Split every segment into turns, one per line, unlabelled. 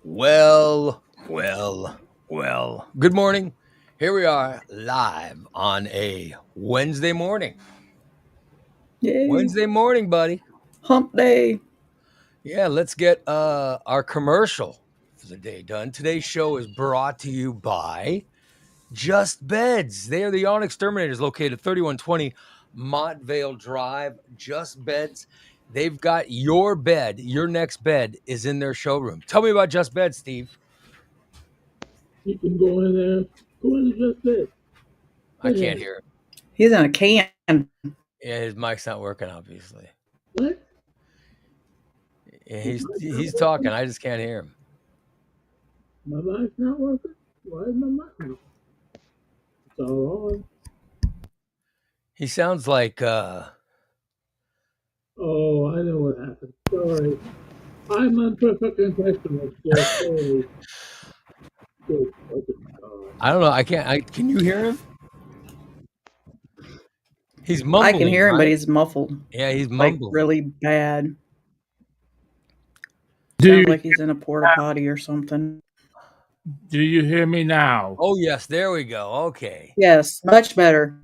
Well. Good morning. Here we are live on a Wednesday morning.
Yay.
Wednesday morning, buddy.
Hump day.
Yeah, let's get our commercial for the day done. Today's show is brought to you by Just Beds. They are the Yawn Exterminators located at 3120 Montvale Drive. Just Beds. They've got your bed, your next bed is in their showroom. Tell me about Just Beds, Steve.
You can go in there, go in and just bed.
I can't hear him.
He's in a can.
Yeah, his mic's not working, obviously.
What?
Yeah,
Is
he's talking. I just can't hear him.
my mic's not working? Why is my mic not? It's all on.
He sounds like
Oh, I know what happened. Sorry. I'm on perfect impression of so sorry. Good fucking God.
I don't know. Can you hear him? He's
I
mumbling,
can hear him, but
right?
he's muffled.
Yeah, he's
Like
mumbling.
really bad.
Do
Sounds
you,
like he's in a porta potty or something.
do you hear me now?
Oh yes, there we go. Okay.
Yes, much better.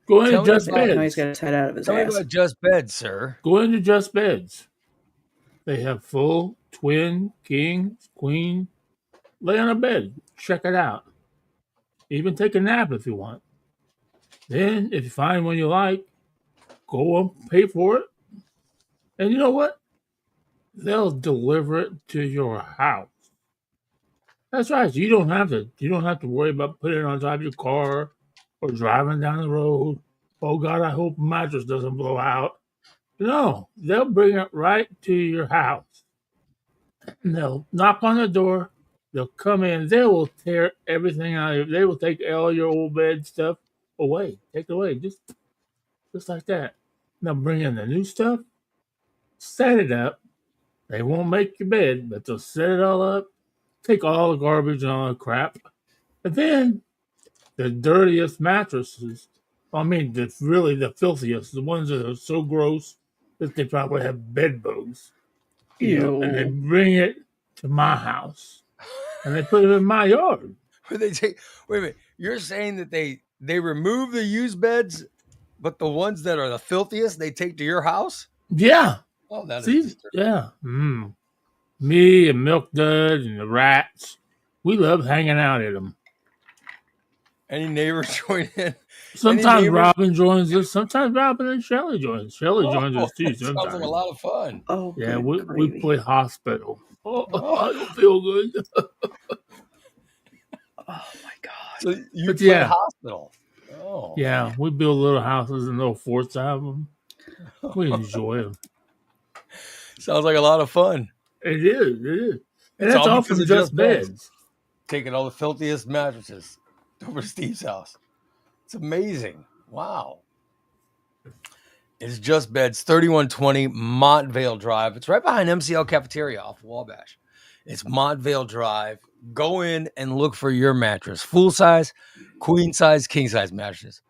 Go into
Tell me
Just
about
No, he's
Beds.
got his head out of his
tell me
ass.
about Just Bed, sir.
Go into Just Beds. They have full, twin, king, queen. Lay on a bed. Check it out. Even take a nap if you want. Then, if you find one you like, go and pay for it. And you know what? They'll deliver it to your house. That's right. You don't have to worry about putting it on top of your car or driving down the road. Oh God, I hope the mattress doesn't blow out. No, they'll bring it right to your house. And they'll knock on the door. They'll come in. They will tear everything out of you. They will take all your old bed stuff away. Take it away. Just like that. They'll bring in the new stuff, set it up. They won't make your bed, but they'll set it all up, take all the garbage and all the crap. And then the dirtiest mattresses, really the filthiest, the ones that are so gross that they probably have bed bugs, and they
Ew.
bring it to my house and they put it in my yard.
Wait a minute. You're saying that they remove the used beds, but the ones that are the filthiest they take to your house?
Yeah.
Oh, that is
See?
disturbing.
Yeah. Me and Milk Dud and the rats, we love hanging out at them.
Any neighbors join in?
Sometimes
neighbors?
Robin joins us. Sometimes Robin and Shelley joins. Shelley joins us too
That sounds like a
sometimes.
lot of fun.
Oh,
Yeah,
good
we
gravy.
play hospital. Oh,
Oh,
I don't feel good.
Oh my God.
so you
But
play
yeah,
hospital. Oh.
yeah, we build little houses and little forts out of them. We enjoy them.
Sounds like a lot of fun.
It is. And
It's
that's
all
all
because
from
of
Just
Just Beds.
Beds.
Taking all the filthiest mattresses over to Steve's house. It's amazing. Wow. It's Just Beds, 3120 Montvale Drive. It's right behind MCL Cafeteria off Wabash. It's Montvale Drive. Go in and look for your mattress. Full size, queen size, king size mattresses.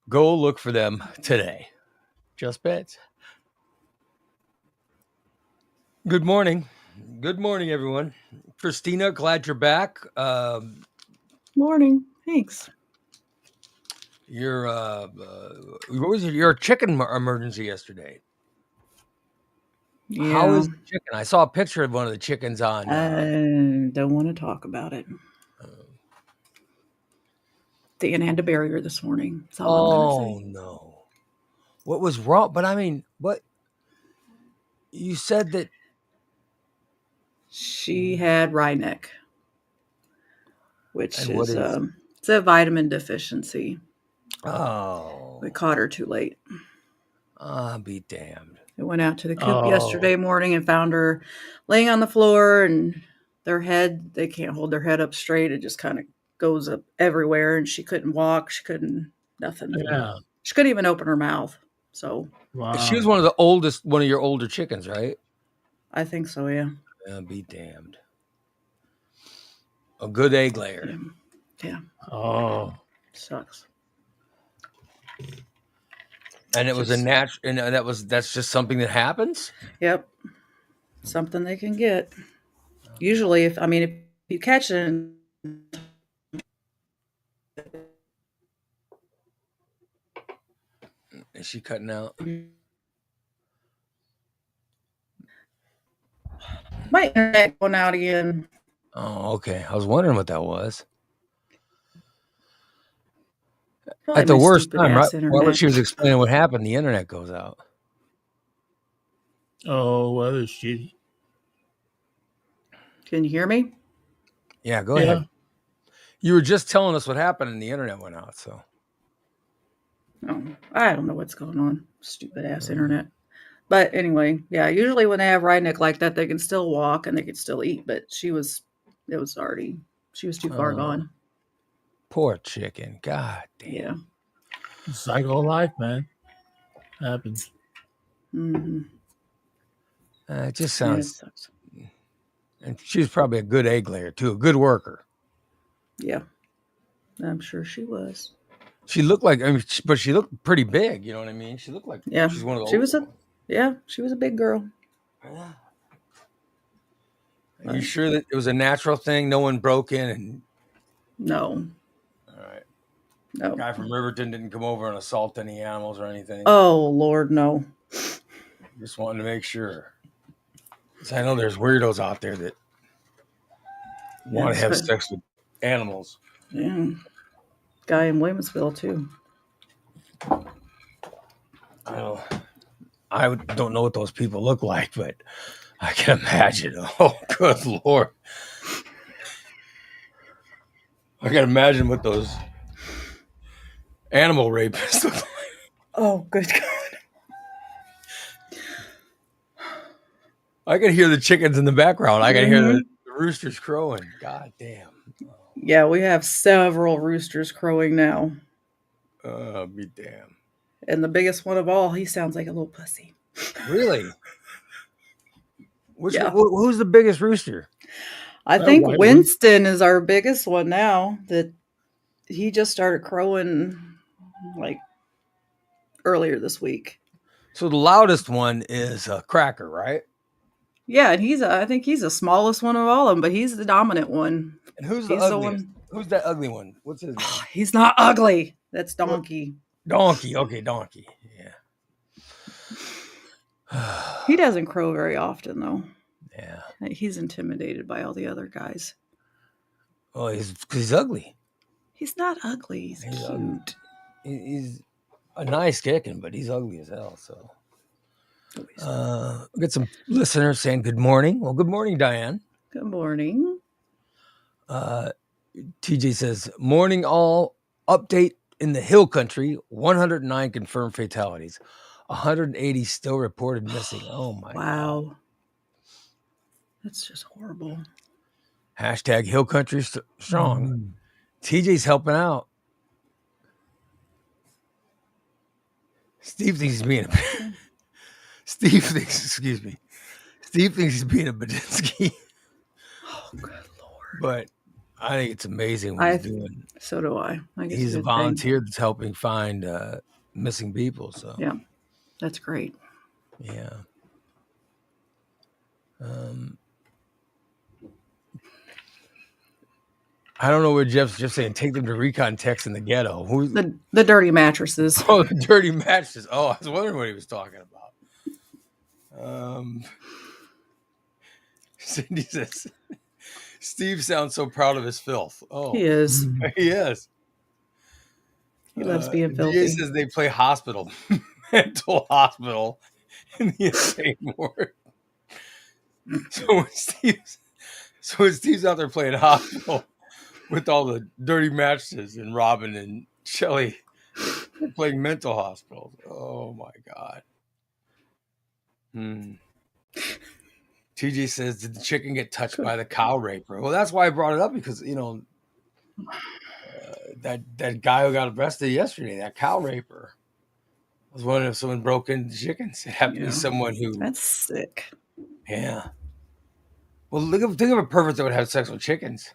Go look for them today. Just Beds. Good morning. Good morning, everyone. Christina, glad you're back.
Morning. Thanks.
What was your chicken emergency yesterday? How
Yeah.
is the chicken? I saw a picture of one of the chickens on.
I don't want to talk about it. Dan had to bury her this morning. That's all I'm going to
Oh
say.
no, what was wrong? But I mean, what you said that?
She had Ryeneck, which
And what
is
is?
it's a vitamin deficiency.
Oh,
We caught her too late.
be damned.
I went out to the coop
Oh,
yesterday morning and found her laying on the floor, and they can't hold their head up straight. It just kind of goes up everywhere, and she couldn't walk. She couldn't, nothing.
yeah.
She couldn't even open her mouth. So
She was
Wow.
one of your older chickens, right?
I think so, yeah.
Be damned. A good egg layer.
Yeah. Yeah.
Oh,
Sucks.
And it was a
Just,
natural, and that's just something that happens.
yep. something they can get. Usually, if you catch it,
Is she cutting out?
my internet going out again.
Oh, okay. I was wondering what that was.
Probably
At the
my
worst
stupid
time, right?
ass
While
internet.
she was explaining what happened, the internet goes out.
Oh, well, it's shitty.
Can you hear me?
Yeah, go
Yeah.
ahead. You were just telling us what happened and the internet went out. So,
Oh, I don't know what's going on. Stupid ass internet. But anyway, yeah, usually when they have Rhynick like that, they can still walk and they can still eat. But she was too far gone.
poor chicken. God damn.
Yeah.
Cycle of life, man. Happens.
Mm-hmm.
It just
Yeah, it
sounds.
sucks.
And she was probably a good egg layer too, a good worker.
Yeah, I'm sure she was.
She looked like, but she looked pretty big. You know what I mean? She looked like
Yeah,
she's one of the
she was
older
a she was a big girl.
ones. Are you sure that it was a natural thing? No one broke in and.
No,
All right.
no.
Guy from Riverton didn't come over and assault any animals or anything.
Oh Lord, no.
Just wanted to make sure. 'Cause I know there's weirdos out there that want to have sex with animals.
Yeah, guy in Williamsville too.
I don't know what those people look like, but I can imagine. Oh, good Lord. I can imagine what those animal rapists look like.
Oh, good God.
I can hear the chickens in the background. I can hear the roosters crowing. God damn.
Yeah, we have several roosters crowing now.
Be damn.
And the biggest one of all, he sounds like a little pussy.
Really? Who's the biggest rooster?
I
That
think
white one.
Winston is our biggest one now. That he just started crowing like earlier this week.
So the loudest one is Cracker, right?
Yeah, and I think he's the smallest one of all of them, but he's the dominant one.
And who's the
He's the
ugliest?
one.
Who's that ugly one? What's his name?
He's not ugly. That's Donkey.
Donkey. Okay, Donkey. Yeah.
He doesn't crow very often, though.
Yeah.
He's intimidated by all the other guys.
Oh, because he's ugly.
He's not ugly. He's cute.
Ugly. He's a nice kicking, but he's ugly as hell. So, we get some listeners saying good morning. Well, good morning, Diane.
Good morning.
TJ says, morning all. Update in the hill country, 109 confirmed fatalities. 180 still reported missing. Oh, my God.
Wow. That's just horrible.
Hashtag hill country strong. TJ's helping out. Steve thinks he's being Steve thinks he's being a Badinsky.
Oh, good Lord.
But I think it's amazing what he's doing.
So do I.
He's a volunteer that's helping find missing people. So
yeah, that's great.
Yeah. I don't know what Jeff's just saying. Take them to recon techs in the ghetto. Who's
the dirty mattresses?
Oh, the dirty mattresses. Oh, I was wondering what he was talking about. Cindy says, Steve sounds so proud of his filth. Oh,
He is.
He is.
He loves being filthy.
DA says they play hospital, mental hospital in the insane ward. So when Steve's out there playing hospital with all the dirty mattresses and Robin and Shelly playing mental hospital. Oh my God. TJ says, did the chicken get touched by the cow raper? Well, that's why I brought it up because, that guy who got arrested yesterday, that cow raper, was wondering if someone broke into chickens. It happened to be someone who.
That's sick.
Yeah. Well, think of a pervert that would have sex with chickens.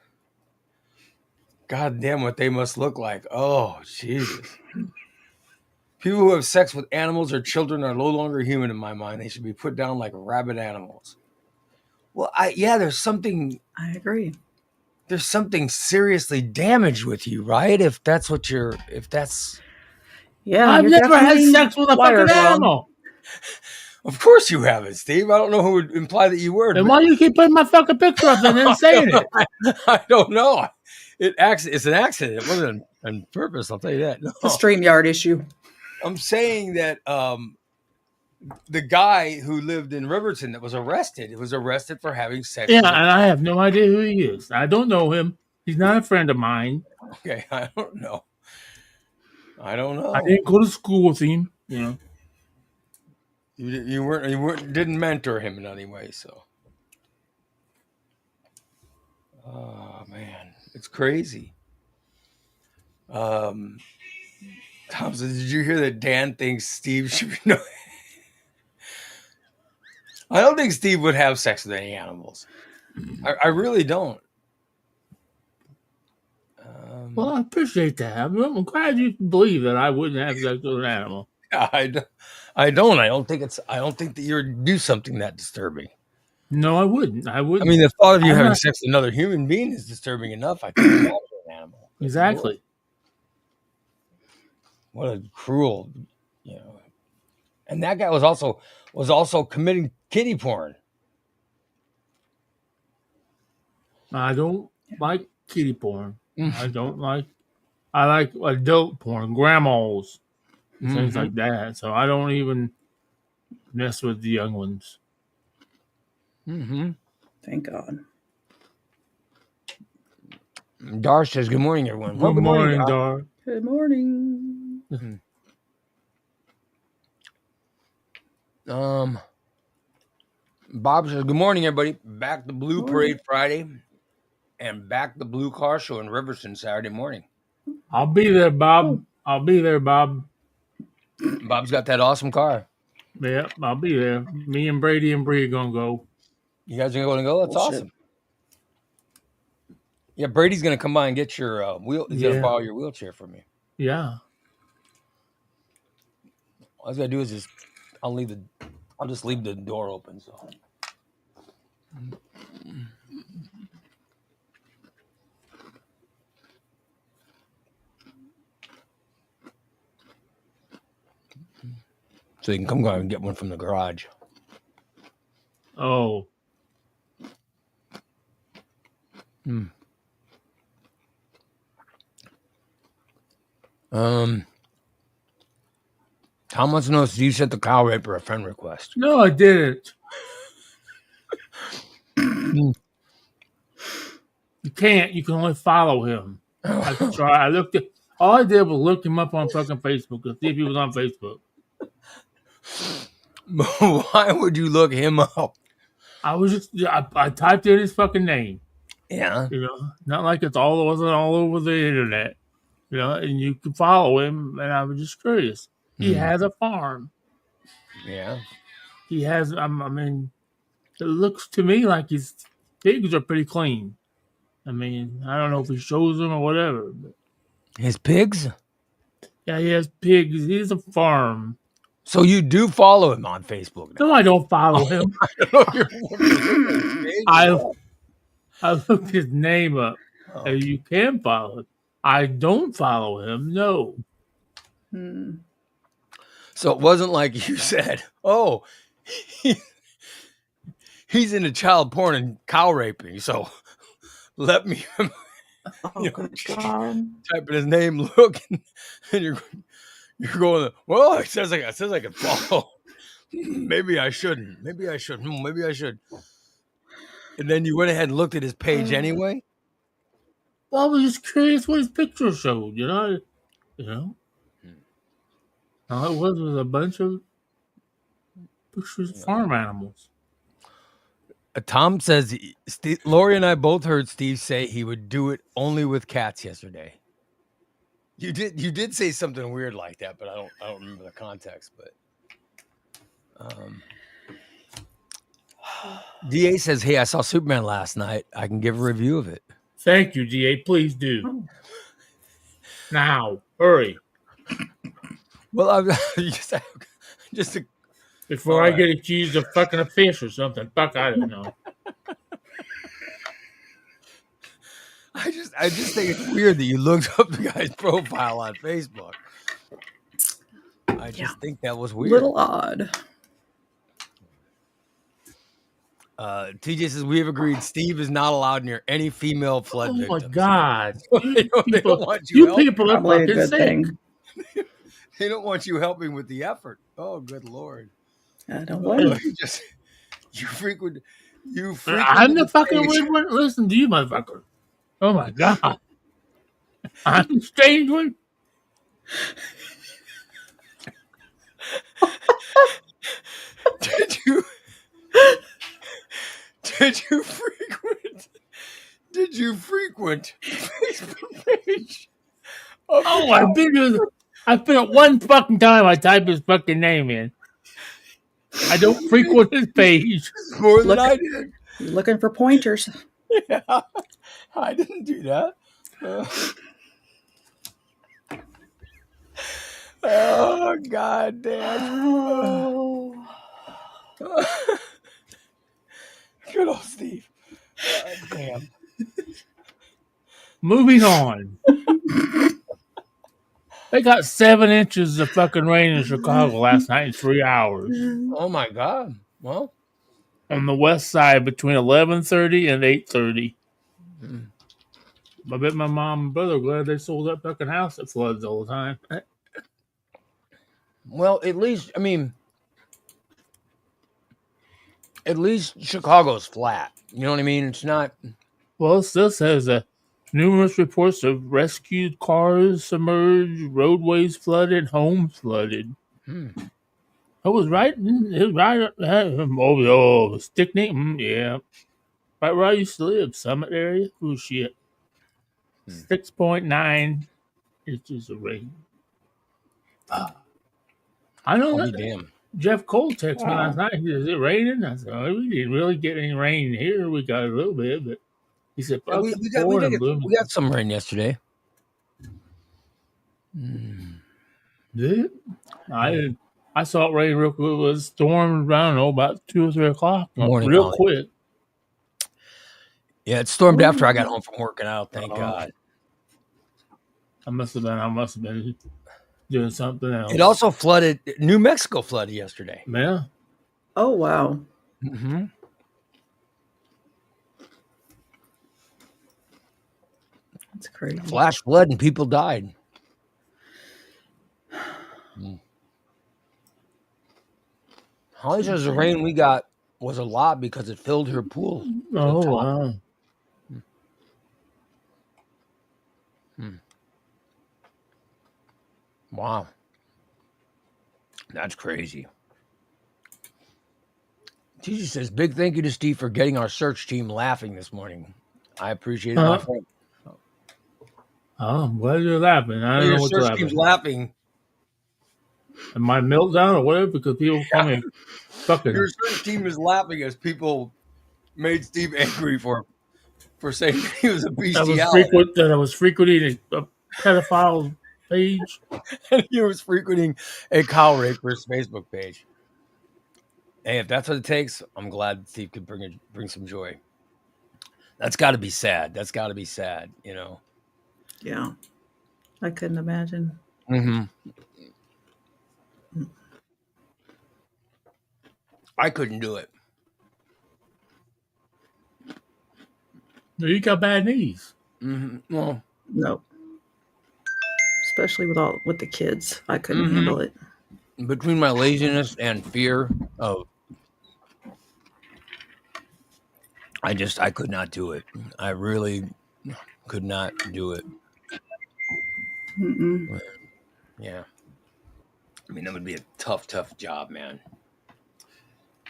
God damn what they must look like. Oh, Jesus. People who have sex with animals or children are no longer human in my mind. They should be put down like rabid animals. Well, there's something
I agree.
seriously damaged with you, right? If that's
Yeah,
I've
you're
never had
definitely
sex with a fucking
wired wrong.
animal.
of course you haven't, Steve. I don't know who would imply that you were.
And why do you keep putting my fucking picture up and then saying it?
I don't know. It's an accident. It wasn't on purpose. I'll tell you that. No.
It's a StreamYard issue.
I'm saying that the guy who lived in Riverton that was arrested for having sex.
Yeah,
with
and I have no idea who he is. I don't know him. He's not a friend of mine.
Okay, I don't know.
I didn't go to school with him.
You didn't mentor him in any way, so. Oh man, it's crazy. Tom says, did you hear that Dan thinks Steve should be no? I don't think Steve would have sex with any animals. I really don't.
Well, I appreciate that. I'm glad you believe that I wouldn't have sex with an animal.
I don't. I don't think that you'd do something that disturbing.
No, I wouldn't. I
I
wouldn't.
mean, the thought of you
I'm
having
not-
sex with another human being is disturbing enough. I can't imagine an animal.
Exactly.
What a cruel, And that guy was also committing kiddie porn.
I don't like kitty porn. I like adult porn, grandmas, and things like that. So I don't even mess with the young ones.
Mm-hmm.
Thank God.
Dar says, "Good morning, everyone."
Good morning, Dar.
Good morning.
Bob says, "Good morning, everybody. Back the Blue Parade Friday, and back the Blue Car Show in Riverton Saturday morning."
I'll be there, Bob. I'll be there, Bob.
Bob's got that awesome car.
Yeah, I'll be there. Me and Brady and Bree are gonna go.
You guys are going to go? That's awesome. Yeah, Brady's going to come by and get your wheel. He's going to borrow your wheelchair from you.
Yeah.
All I got to do is I'll just leave the door open. So you can come and get one from the garage.
Oh.
Tom wants to know if you sent the cow raper a friend request.
No, I didn't. You can't. You can only follow him. I tried. All I did was look him up on fucking Facebook and see if he was on Facebook.
Why would you look him up?
I typed in his fucking name.
Yeah.
Not like it wasn't all over the internet. And you can follow him, and I was just curious. He has a farm.
Yeah.
He has, I mean, it looks to me like his pigs are pretty clean. I mean, I don't know if he shows them or whatever. But
His pigs?
yeah, he has pigs. He has a farm.
So you do follow him on Facebook now?
No, I don't follow him. I looked his name up.
Oh.
And you can follow him. I don't follow him, no.
So it wasn't like you said, "Oh, he's into child porn and cow raping." So let me type in his name, look, and you're going, "Well, it says I can follow. Maybe I shouldn't. Maybe I should. Maybe I should." And then you went ahead and looked at his page anyway.
Well, I was just curious what his picture showed, All it was a bunch of pictures of farm animals.
Tom says, Lori and I both heard Steve say he would do it only with cats yesterday. You did say something weird like that, but I don't remember the context. But DA says, "Hey, I saw Superman last night. I can give a review of it."
Thank you, DA. Please do. Now, hurry.
Well, I'm just
before I get accused of fucking a fish or something. Fuck, I don't know.
I just think it's weird that you looked up the guy's profile on Facebook. I just think that was weird.
Little odd.
TJ says we have agreed Steve is not allowed near any female flood
Oh
victims.
my God!
They don't want
you
helping.
people are
Probably a
fucking
good
sick.
thing.
They don't want you helping with the effort. Oh, good Lord!
I don't blame you.
You frequent.
I'm the fucking weird one. Listen to you, motherfucker. Oh my God! I'm the strange one.
Did you frequent the Facebook page?
Oh, I've been at one fucking time. I typed his fucking name in. I don't frequent his page.
More than I did.
You're looking for pointers.
Yeah, I didn't do that. Oh, God damn.
Oh.
Good old Steve. Damn.
Moving on. They got 7 inches of fucking rain in Chicago last night in 3 hours.
Oh, my God. Well,
On the west side between 11:30 and 8:30. I bet my mom and brother are glad they sold that fucking house that floods all the time.
well, at least Chicago's flat. You know what I mean? It's not.
Well, it still says numerous reports of rescued cars submerged, roadways flooded, homes flooded. It was right. It was right. Stickney. Yeah. Right where I used to live, Summit area. Oh, shit. 6.9 inches of rain. I know
I'll be
that.
damned.
Jeff Cole texted me last night. He said, "Is it raining?" I said, "Oh, we didn't really get any rain here. We got a little bit, but." He said,
Yeah, we got some rain yesterday.
Did it? I saw it rain real quick. It was stormed around, about 2 or 3 o'clock.
Morning,
real
Molly.
quick.
Yeah, it stormed after I got home from working out. Thank God.
I must have been doing something else.
It also flooded. New Mexico flooded yesterday.
Yeah.
Oh, wow.
Mm-hmm.
That's crazy.
Flash flood and people died. Holly says the rain we got was a lot because it filled her pool.
Oh, wow.
Wow. That's crazy. TJ says, big thank you to Steve for getting our search team laughing this morning. I appreciate it, my friend.
Oh, I'm glad you're laughing. I don't
Your
know what's
search team's laughing.
Am I meltdown or whatever? Because people call me fucking.
Your search team is laughing as people made Steve angry for saying he was a bestiality.
That I was frequenting a pedophile page.
And he was frequenting a cow raper's Facebook page. Hey, if that's what it takes, I'm glad Steve could bring some joy. That's got to be sad. That's got to be sad, you know.
Yeah. I couldn't imagine.
Mm-hmm. I couldn't do it.
You got bad knees.
Mm-hmm. Well,
No. Especially with the kids. I couldn't handle it.
between my laziness and fear of, I could not do it. I really could not do it.
Mm-mm.
Yeah. I mean, that would be a tough job, man.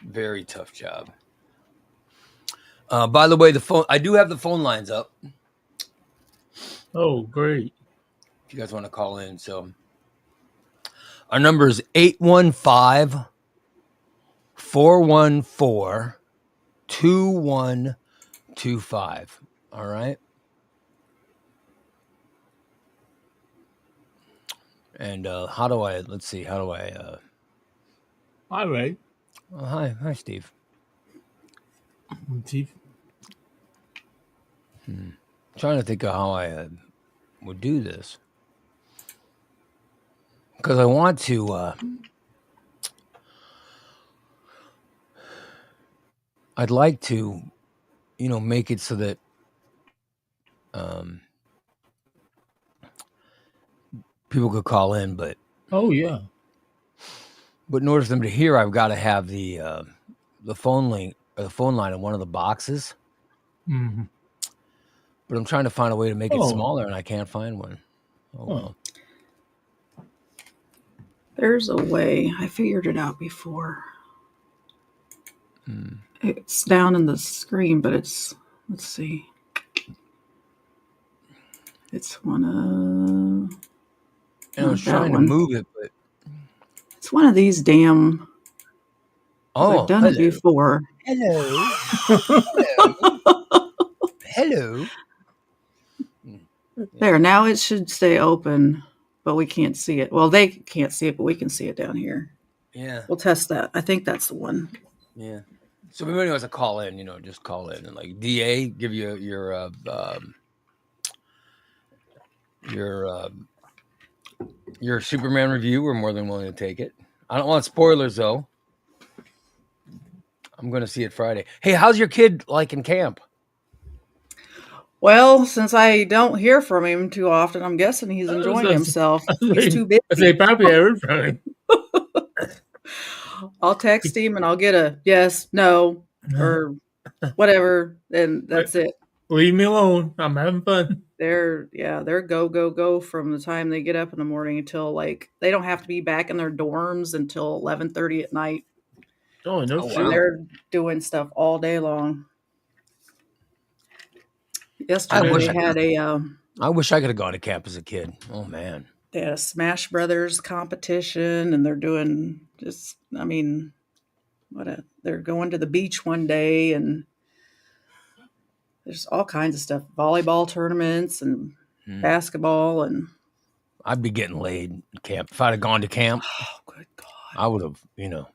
Very tough job. By the way, I do have the phone lines up.
Oh, great.
If you guys want to call in. So our number is 815-414-2125. All right. And let's see, how do I,
All right.
hi, Steve.
Steve.
trying to think of how I would do this. Because I want to, I'd like to, make it so that people could call in, but
Oh yeah.
in order for them to hear, I've got to have the phone link or the phone line in one of the boxes.
Mm-hmm.
But I'm trying to find a way to make it
Oh.
smaller, and I can't find one. Oh well.
There's a way. I figured it out before. It's down in the screen, but let's see. It's one of.
And I was trying to move it, but
it's one of these damn. I've done it before.
Hello. Hello.
There, now it should stay open, but we can't see it. Well, they can't see it, but we can see it down here.
Yeah.
We'll test that. I think that's the one.
Yeah. So if anybody wants to call in, just call in and like DA give you your Superman review. We're more than willing to take it. I don't want spoilers though. I'm going to see it Friday. Hey, how's your kid like in camp?
Well, since I don't hear from him too often, I'm guessing he's enjoying himself. He's too busy.
They probably heard from him.
I'll text him and I'll get a yes, no, or whatever, and that's it.
Leave me alone. I'm having fun.
They're go from the time they get up in the morning until they don't have to be back in their dorms until 11:30 at night.
Oh, no shit.
Wow. They're doing stuff all day long. Yesterday they had
I wish I could have gone to camp as a kid. Oh man.
They had a Smash Brothers competition, and they're doing they're going to the beach one day, and there's all kinds of stuff, volleyball tournaments and basketball, and
I'd be getting laid in camp. If I'd have gone to camp,
oh, good God.
I would have,
No.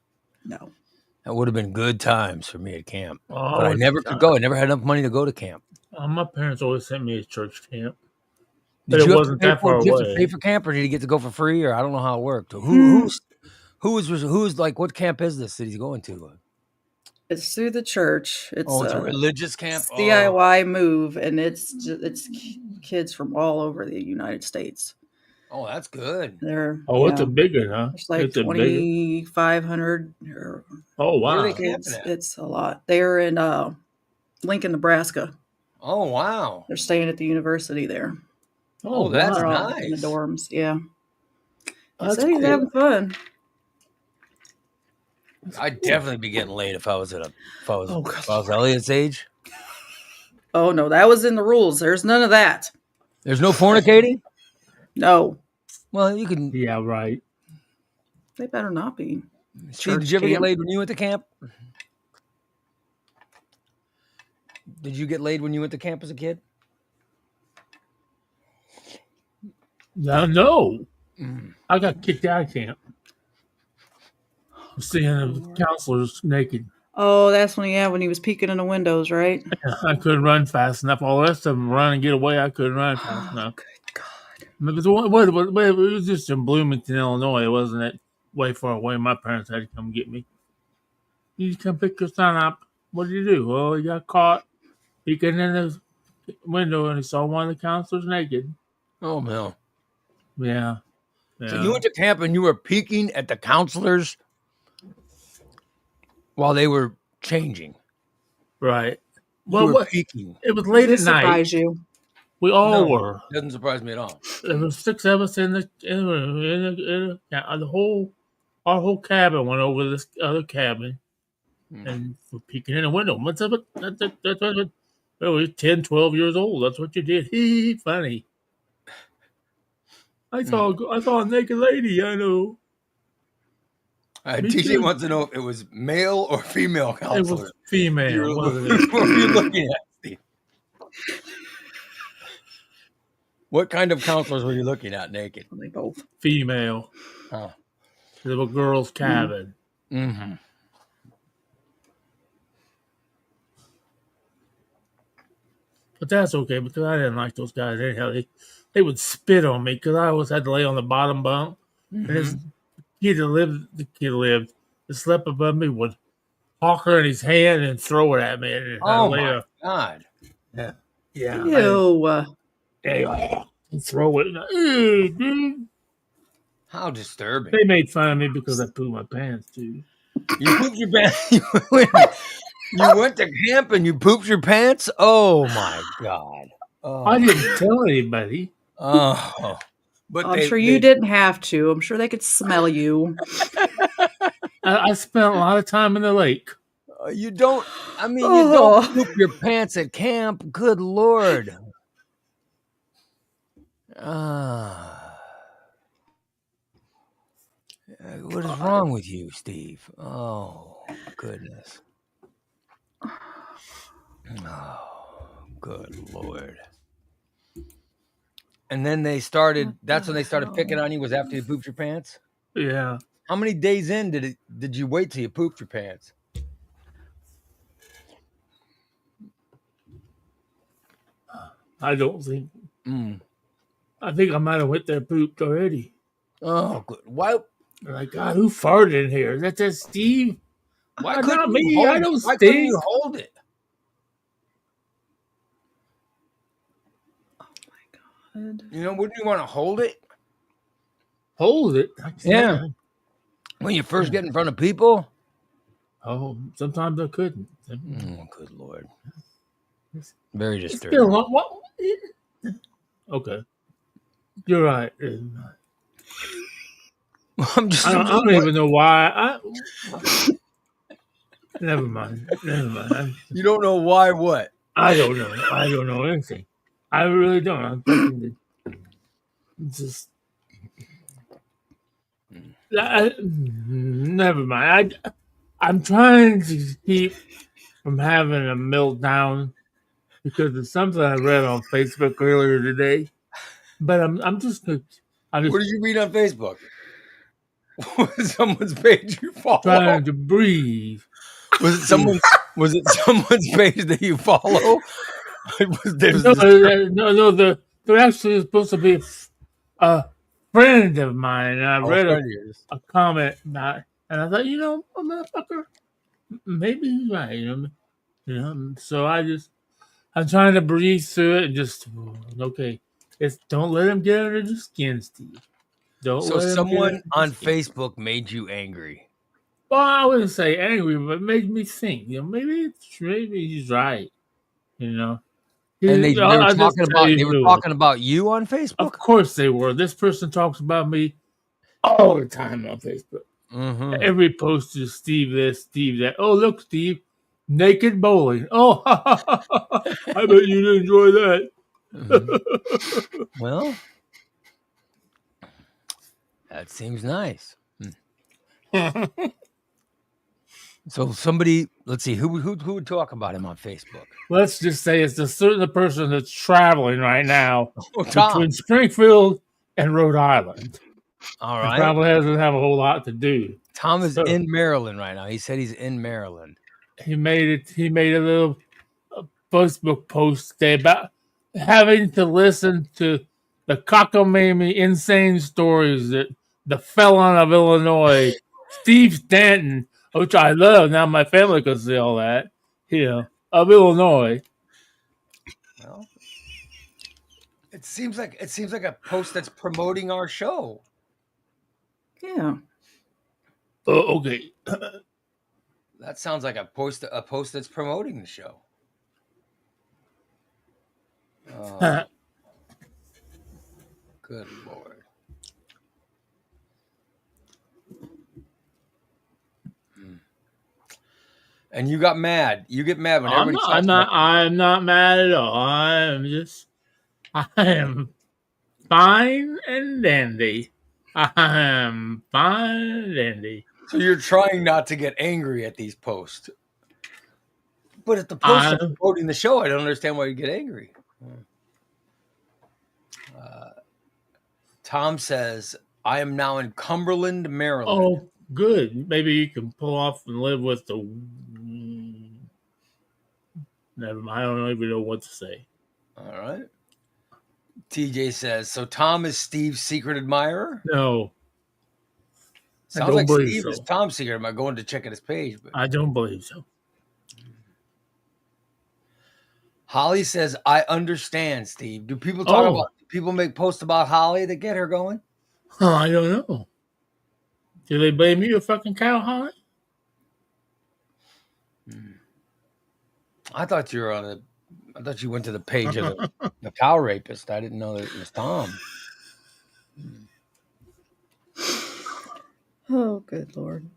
That would have been good times for me at camp.
Oh,
but I never could go. I never had enough money to go to camp.
My parents always sent me to church camp.
But it wasn't that far away. Did you have to pay for camp, or did he get to go for free, or I don't know how it worked. Who's like, what camp is this that he's going to?
It's through the church. It's
a religious camp.
It's DIY move, and it's kids from all over the United States.
Oh, that's good.
It's a big one, huh?
It's like 2,500.
Oh wow!
It's a lot. They're in Lincoln, Nebraska.
Oh wow!
They're staying at the university there.
Oh, that's nice.
In the dorms, yeah.
That's
he's having fun.
I'd definitely be getting laid if I was Elliot's age.
Oh no, that was in the rules. There's none of that.
There's no fornicating?
No.
Well, you can.
Yeah, right.
They better not be.
Steve, did you ever get laid when you went to camp? Did you get laid when you went to camp as a kid?
No. I got kicked out of camp. Seeing the counselors naked.
Oh, that's when he was peeking in the windows, right?
I couldn't run fast enough. All the rest of them run and get away. I couldn't run fast enough.
Good God.
It was just in Bloomington, Illinois. It wasn't that way far away. My parents had to come get me. You come pick your son up. What did you do? Well, he got caught peeking in the window and he saw one of the counselors naked.
Oh, no.
Yeah.
So you went to camp and you were peeking at the counselors while they were changing.
Right.
Well, peeking.
It was late at night.
Surprise you?
We all were.
Doesn't surprise me at all.
There were 6 of us in our whole cabin went over this other cabin and we're peeking in the window. What's up? We were 10, 12 years old. That's what you did. Funny. I saw a naked lady. I know.
TJ wants to know if it was male or female counselor.
It was female. Wasn't it?
What were you looking at, Steve? What kind of counselors were you looking at naked?
They both.
Female.
Oh.
It was a girl's cabin.
Mm-hmm.
But that's okay because I didn't like those guys anyhow. They would spit on me because I always had to lay on the bottom bunk. And this the kid lived, that slept above me would hawk her in his hand and throw it at me. And I'd
Oh
lay
my
up.
God.
Yeah. Yeah.
Ew.
And throw it. Ew, dude.
How disturbing.
They made fun of me because I pooped my pants, too.
You pooped your pants. You went to camp and you pooped your pants? Oh my God. Oh.
I didn't tell anybody.
Oh. But
I'm sure you didn't have to. I'm sure they could smell you.
I spent a lot of time in the lake.
You don't, you don't poop your pants at camp. Good Lord. What is wrong with you, Steve? Oh, goodness. Oh, good Lord. And then that's when they started picking on you, was after you pooped your pants?
Yeah.
How many days in did you wait till you pooped your pants?
I don't think. I think I might have went there pooped already.
Oh, good. Why?
Like, God, who farted in here? Is that Steve?
Why
Not
couldn't
me.
you
I don't
why couldn't you
stink.
hold it?
God.
Wouldn't you want to hold it?
Hold it.
Yeah. When you first get in front of people?
Oh, sometimes I couldn't.
Oh, good Lord. Very
It's
disturbing.
been a long, what? Okay. You're right.
I'm just.
I don't even know why. Never mind.
You don't know why what?
I don't know. I don't know anything. I really don't. I'm thinking just. Never mind. I'm trying to keep from having a meltdown because of something I read on Facebook earlier today. But I'm just.
What did you read on Facebook? Someone's page you follow?
Trying to breathe.
Was it someone's page that you follow?
No. They're actually supposed to be a friend of mine, and I read a comment about it, and I thought, motherfucker, maybe he's right. So I'm trying to breathe through it and just okay. Don't let him get under the skin, Steve.
So someone on Facebook made you angry.
Well, I wouldn't say angry, but it made me think. Maybe he's right.
And they were talking about you on Facebook?
Of course they were. This person talks about me all the time on Facebook.
Mm-hmm.
Every post is Steve this, Steve that. Oh, look, Steve, naked bowling. Oh, I bet you'd enjoy that.
Mm-hmm. Well, that seems nice. So somebody, let's see, who would talk about him on Facebook?
Let's just say it's a certain person that's traveling right now
Tom.
between Springfield and Rhode Island.
All right.
He probably doesn't have a whole lot to do.
Tom is in Maryland right now. He said he's in Maryland.
He made a little Facebook post today about having to listen to the cockamamie insane stories that the felon of Illinois, Steve Stanton, which I love. Now my family can see all that, of Illinois.
Well, it seems like a post that's promoting our show.
Yeah.
Oh, okay.
That sounds like a post that's promoting the show. Good Lord. And you got mad. You get mad when everybody talks about you.
I'm not mad at all. I am fine and dandy. I am fine and dandy.
So you're trying not to get angry at these posts. But if the posts are promoting the show, I don't understand why you get angry. Tom says, I am now in Cumberland, Maryland.
Oh, good. Maybe you can pull off and live with the... Never mind. I don't even know what to say.
All right. TJ says, so Tom is Steve's secret admirer?
No, I
Sounds
don't
like
believe
Steve is
so.
Tom's secret. Am I going to check at his page? But
I don't believe so.
Holly says, I understand, Steve. Do people talk about, people make posts about Holly that get her going?
I don't know. Do they blame you, a fucking cow, Holly?
I thought you were on a, I thought you went to the page of the cow rapist. I didn't know that it was Tom.
Oh, good Lord.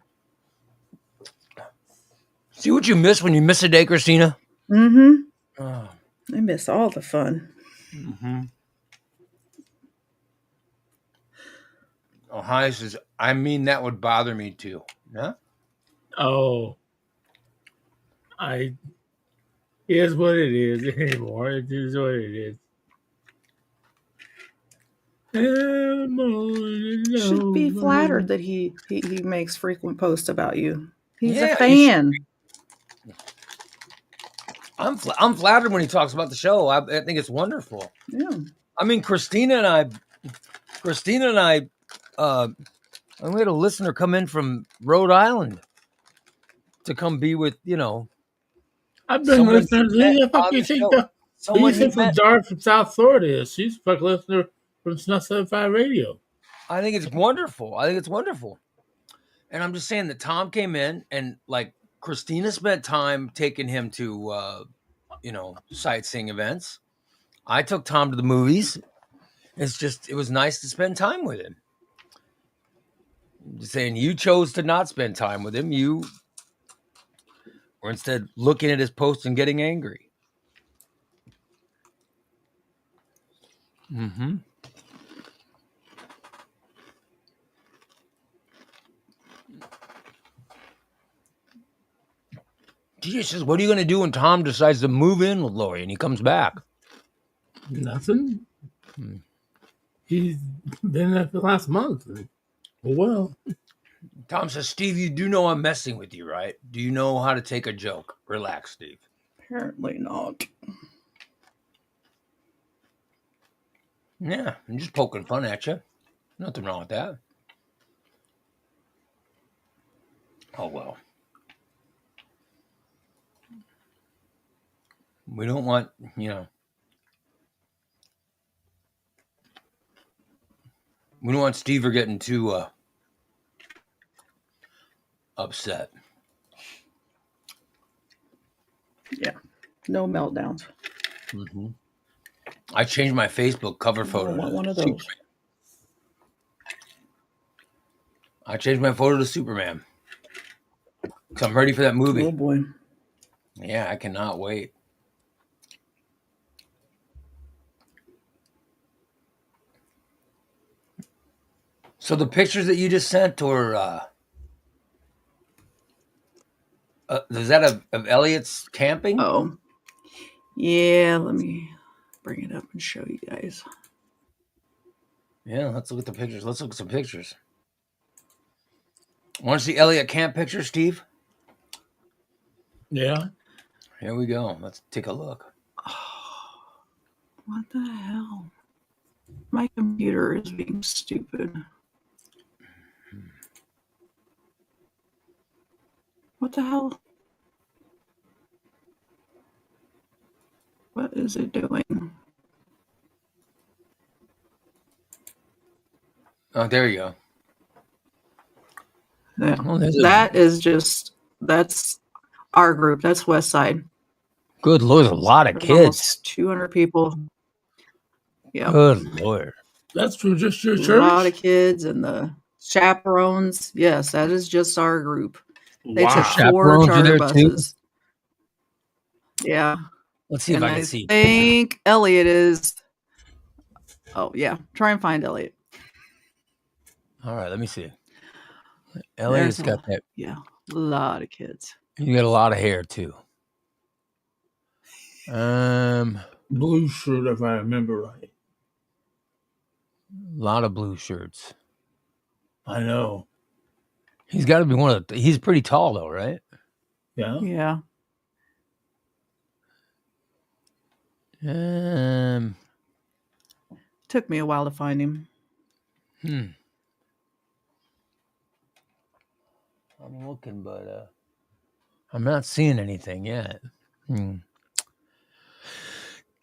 See what you miss when you miss a day, Christina?
Mm-hmm.
Oh.
I miss all the fun.
Mm-hmm. Ohio says, I mean, that would bother me too. Yeah?
Oh, it is what it is anymore. It is what it is.
Should be flattered that he makes frequent posts about you. He's
Yeah,
a fan.
I'm flattered when he talks about the show. I think it's wonderful.
Yeah.
I mean, Christina and I, we had a listener come in from Rhode Island to come be with,
I've been listening. Who the fuck you think who you think from South Florida is? She's a fucking listener from Snuff 75 Radio.
I think it's wonderful. And I'm just saying that Tom came in and like Christina spent time taking him to, sightseeing events. I took Tom to the movies. It was nice to spend time with him. I'm just saying you chose to not spend time with him. You were instead looking at his posts and getting angry. Mm-hmm. TJ says, what are you going to do when Tom decides to move in with Lori and he comes back?
Nothing. He's been there for the last month. Well.
Tom says, Steve, you do know I'm messing with you, right? Do you know how to take a joke? Relax, Steve.
Apparently not.
Yeah, I'm just poking fun at you. Nothing wrong with that. Oh, well. We don't want, we don't want Steve getting too upset.
Yeah. No meltdowns.
Mm-hmm. I changed my Facebook cover photo.
I want one of those.
Superman. I changed my photo to Superman. Because I'm ready for that movie.
Oh, boy.
Yeah, I cannot wait. So the pictures that you just sent were, is that of Elliot's camping?
Oh. Yeah, let me bring it up and show you guys.
Yeah, let's look at the pictures. Let's look at some pictures. Want to see Elliot camp pictures, Steve?
Yeah.
Here we go. Let's take a look.
What the hell? My computer is being stupid. What the hell? What is it doing?
Oh, there you go.
Yeah. That's our group. That's West Side.
Good Lord, there's a lot of kids.
Almost 200 people. Yeah.
Good Lord.
That's from just your church?
A lot of kids and the chaperones. Yes, that is just our group. They took 4 charter buses. Too? Yeah.
Let's see if I can see.
I think Elliot is. Oh, yeah. Try and find Elliot.
All right, let me see. Elliot's got that.
Yeah, a lot of kids.
You got a lot of hair, too.
Blue shirt, if I remember right.
A lot of blue shirts.
I know.
He's got to be one of the. He's pretty tall, though, right?
Yeah.
Yeah. Took me a while to find him.
I'm looking, but I'm not seeing anything yet. Can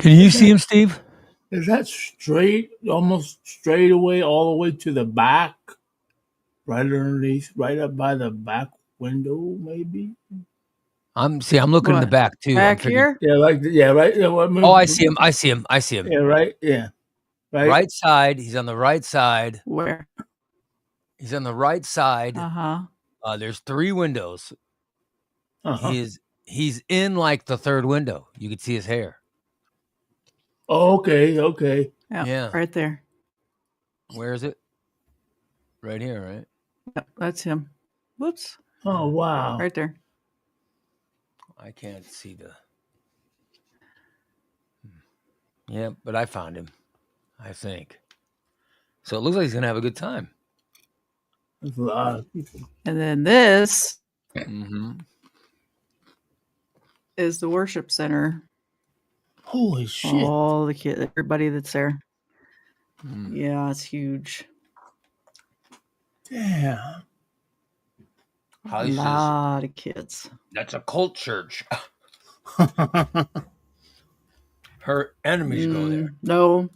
you see him, Steve?
Is that straight, almost straight away, all the way to the back? Right underneath, right up by the back window, maybe?
I'm looking in the
What?
back too. I'm
Back
figuring.
here?
Yeah, right. Yeah,
Oh, I see him. I see him. I see him.
Yeah, right. Yeah, right.
Right side. He's on the right side.
Where?
He's on the right side.
Uh-huh.
There's 3 windows.
Uh-huh.
He's in like the 3rd window. You can see his hair.
Oh, okay.
Yeah, right there.
Where is it? Right here, right?
Yep, that's him. Whoops.
Oh, wow.
Right there.
I can't see the. Yeah, but I found him. I think. So it looks like he's gonna have a good time.
That's a lot of people.
And then this
Mm-hmm.
is the worship center.
Holy shit.
All the kids, everybody that's there.
Mm.
Yeah, it's huge.
Damn.
A lot of kids.
That's a cult church. Her enemies go there.
No.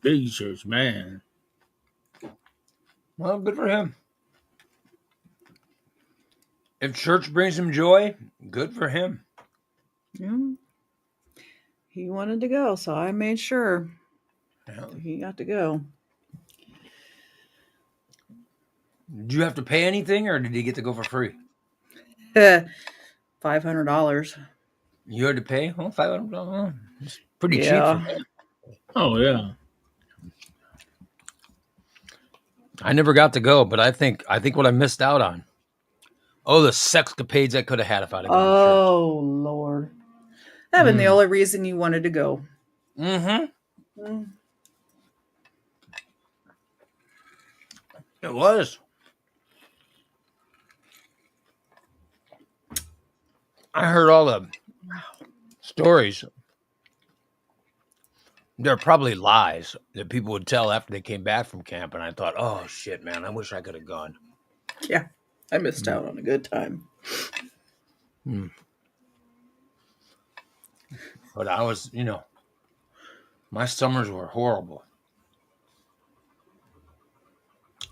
Big church, man.
Well, good for him. If church brings him joy, good for him.
Yeah. He wanted to go, so I made sure
Yeah.
he got to go.
Did you have to pay anything, or did he get to go for free?
$500.
You had to pay? Well, $500. It's pretty cheap
Yeah.
for him.
Oh, yeah.
I never got to go, but I think what I missed out on. Oh, the sexcapades I could have had if I'd have gone to
Oh, Lord. That'd been the
Mm.
only reason you wanted to go.
church. Mm-hmm.
Mm.
It was. I heard all the stories. They're probably lies that people would tell after they came back from camp, and I thought, oh shit, man, I wish I could have gone.
Yeah, I missed out on a good time.
But I was, my summers were horrible.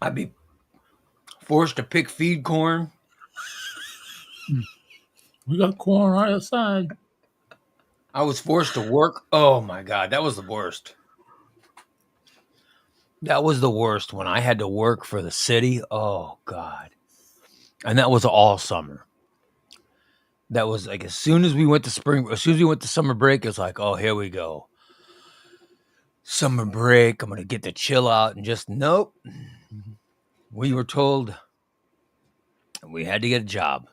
I'd be forced to pick feed corn.
We got corn right outside.
I was forced to work. Oh my God, that was the worst. That was the worst when I had to work for the city. Oh God. And that was all summer. That was like as soon as we went to summer break, it was like, oh, here we go. Summer break. I'm gonna get to chill out and just nope. We were told we had to get a job.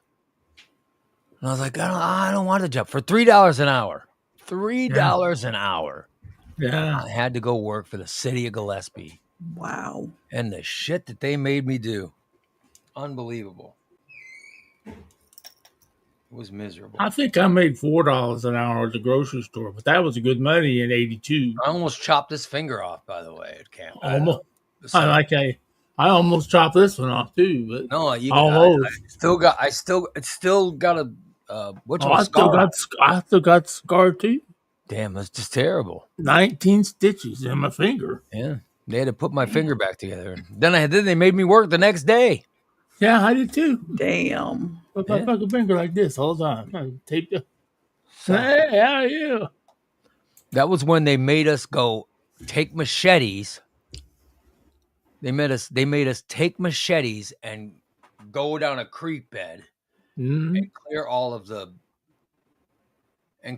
And I was like, I don't want a job for $3 an hour. $3 an hour.
Yeah.
I had to go work for the city of Gillespie.
Wow.
And the shit that they made me do. Unbelievable. It was miserable.
I think I made $4 an hour at the grocery store, but that was good money in '82.
I almost chopped his finger off, by the way, at camp.
Almost. I almost chopped this one off too, but
No, you
almost.
I still got a
I still got scarred too.
Damn, that's just terrible.
19 stitches in my finger.
Yeah, they had to put my finger back together. Then they made me work the next day.
Yeah, I did too.
Damn.
Put my fucking finger like this all the time. I taped it.
So,
Hey, how are you?
that was when they made us go take machetes. They made us take machetes and go down a creek bed and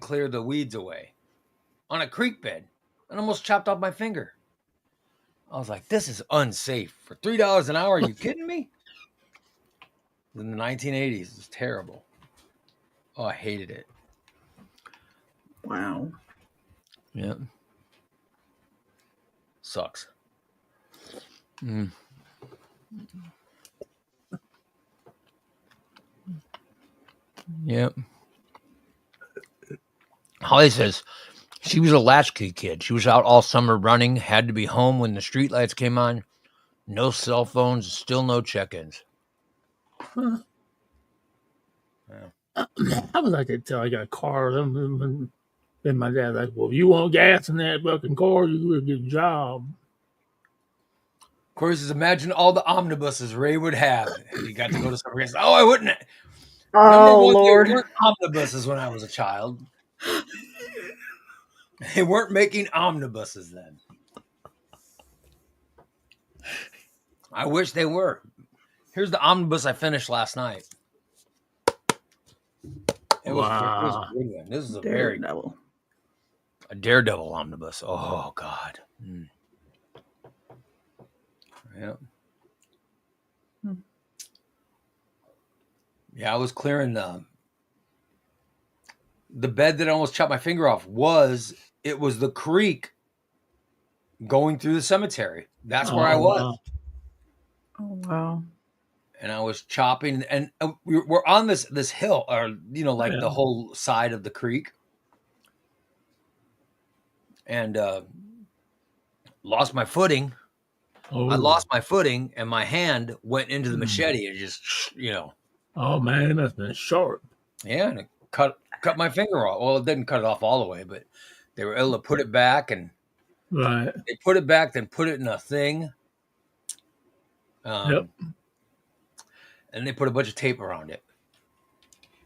clear the weeds away on a creek bed, and almost chopped off my finger. I was like, this is unsafe for $3 an hour. Are you kidding me? In the 1980s, it was terrible. Oh, I hated it.
Wow.
Yeah. Sucks. Yep. Holly says she was a latchkey kid. She was out all summer running, had to be home when the streetlights came on. No cell phones, still no check-ins.
Huh.
Yeah.
I was like that till I got a car. Then my dad like, well, if you want gas in that fucking car, you will get a job.
Of course, imagine all the omnibuses Ray would have if he got to go to somewhere. Oh, I wouldn't. Number
Oh
one,
Lord.
they weren't omnibuses when I was a child. They weren't making omnibuses then. I wish they were. Here's the omnibus I finished last night. It was a good one. This is a
Daredevil.
A Daredevil omnibus. Oh God. Mm. Yeah. Yeah, I was clearing the bed that I almost chopped my finger off. It was the creek going through the cemetery. That's where I was.
Wow.
Oh wow.
And I was chopping, and we're on this hill, or like the
Yeah.
whole side of the creek, and lost my footing.
Oh.
I lost my footing, and my hand went into the machete, and just
Oh man, it must have been sharp.
Yeah, and it cut my finger off. Well, it didn't cut it off all the way, but they were able to put it back, and
Right.
they put it back, then put it in a thing.
Yep.
And they put a bunch of tape around it.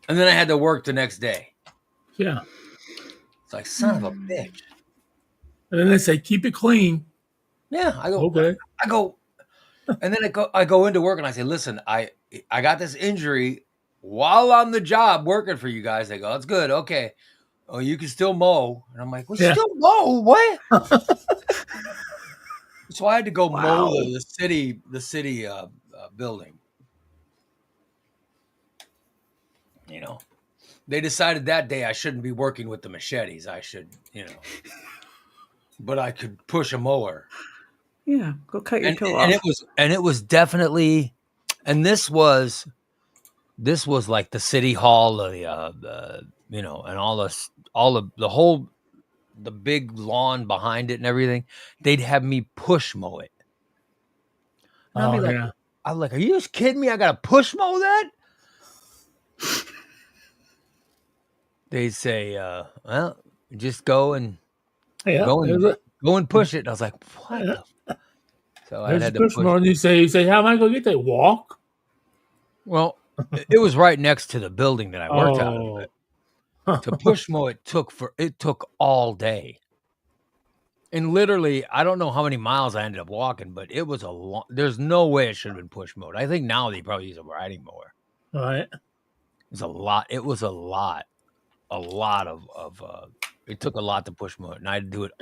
And then I had to work the next day.
Yeah.
It's like, son of a bitch.
And then they say, keep it clean.
Yeah, I go,
Okay.
and then I go into work and I say, listen, I got this injury while on the job working for you guys. They go, that's good. Okay. Oh, you can still mow. And I'm like, well, still mow? What? So I had to go mow the city building. They decided that day I shouldn't be working with the machetes. I should, but I could push a mower.
Yeah, go cut your toe off.
And it was definitely, and this was like the city hall, and the big lawn behind it and everything. They'd have me push mow it. And I'd be like,
yeah.
I'm like, are you just kidding me? I got to push mow that? They say, well, just go and go and push it. And I was like, what? So I had to push
more. And you say, how am I going to get that? Walk?
Well, it was right next to the building that I worked out of. But to push mow, it took all day. And literally, I don't know how many miles I ended up walking, but it was there's no way it should have been push mowed. I think now they probably use a riding mower.
Right.
It was a lot of it took a lot to push mow it, and I had to do it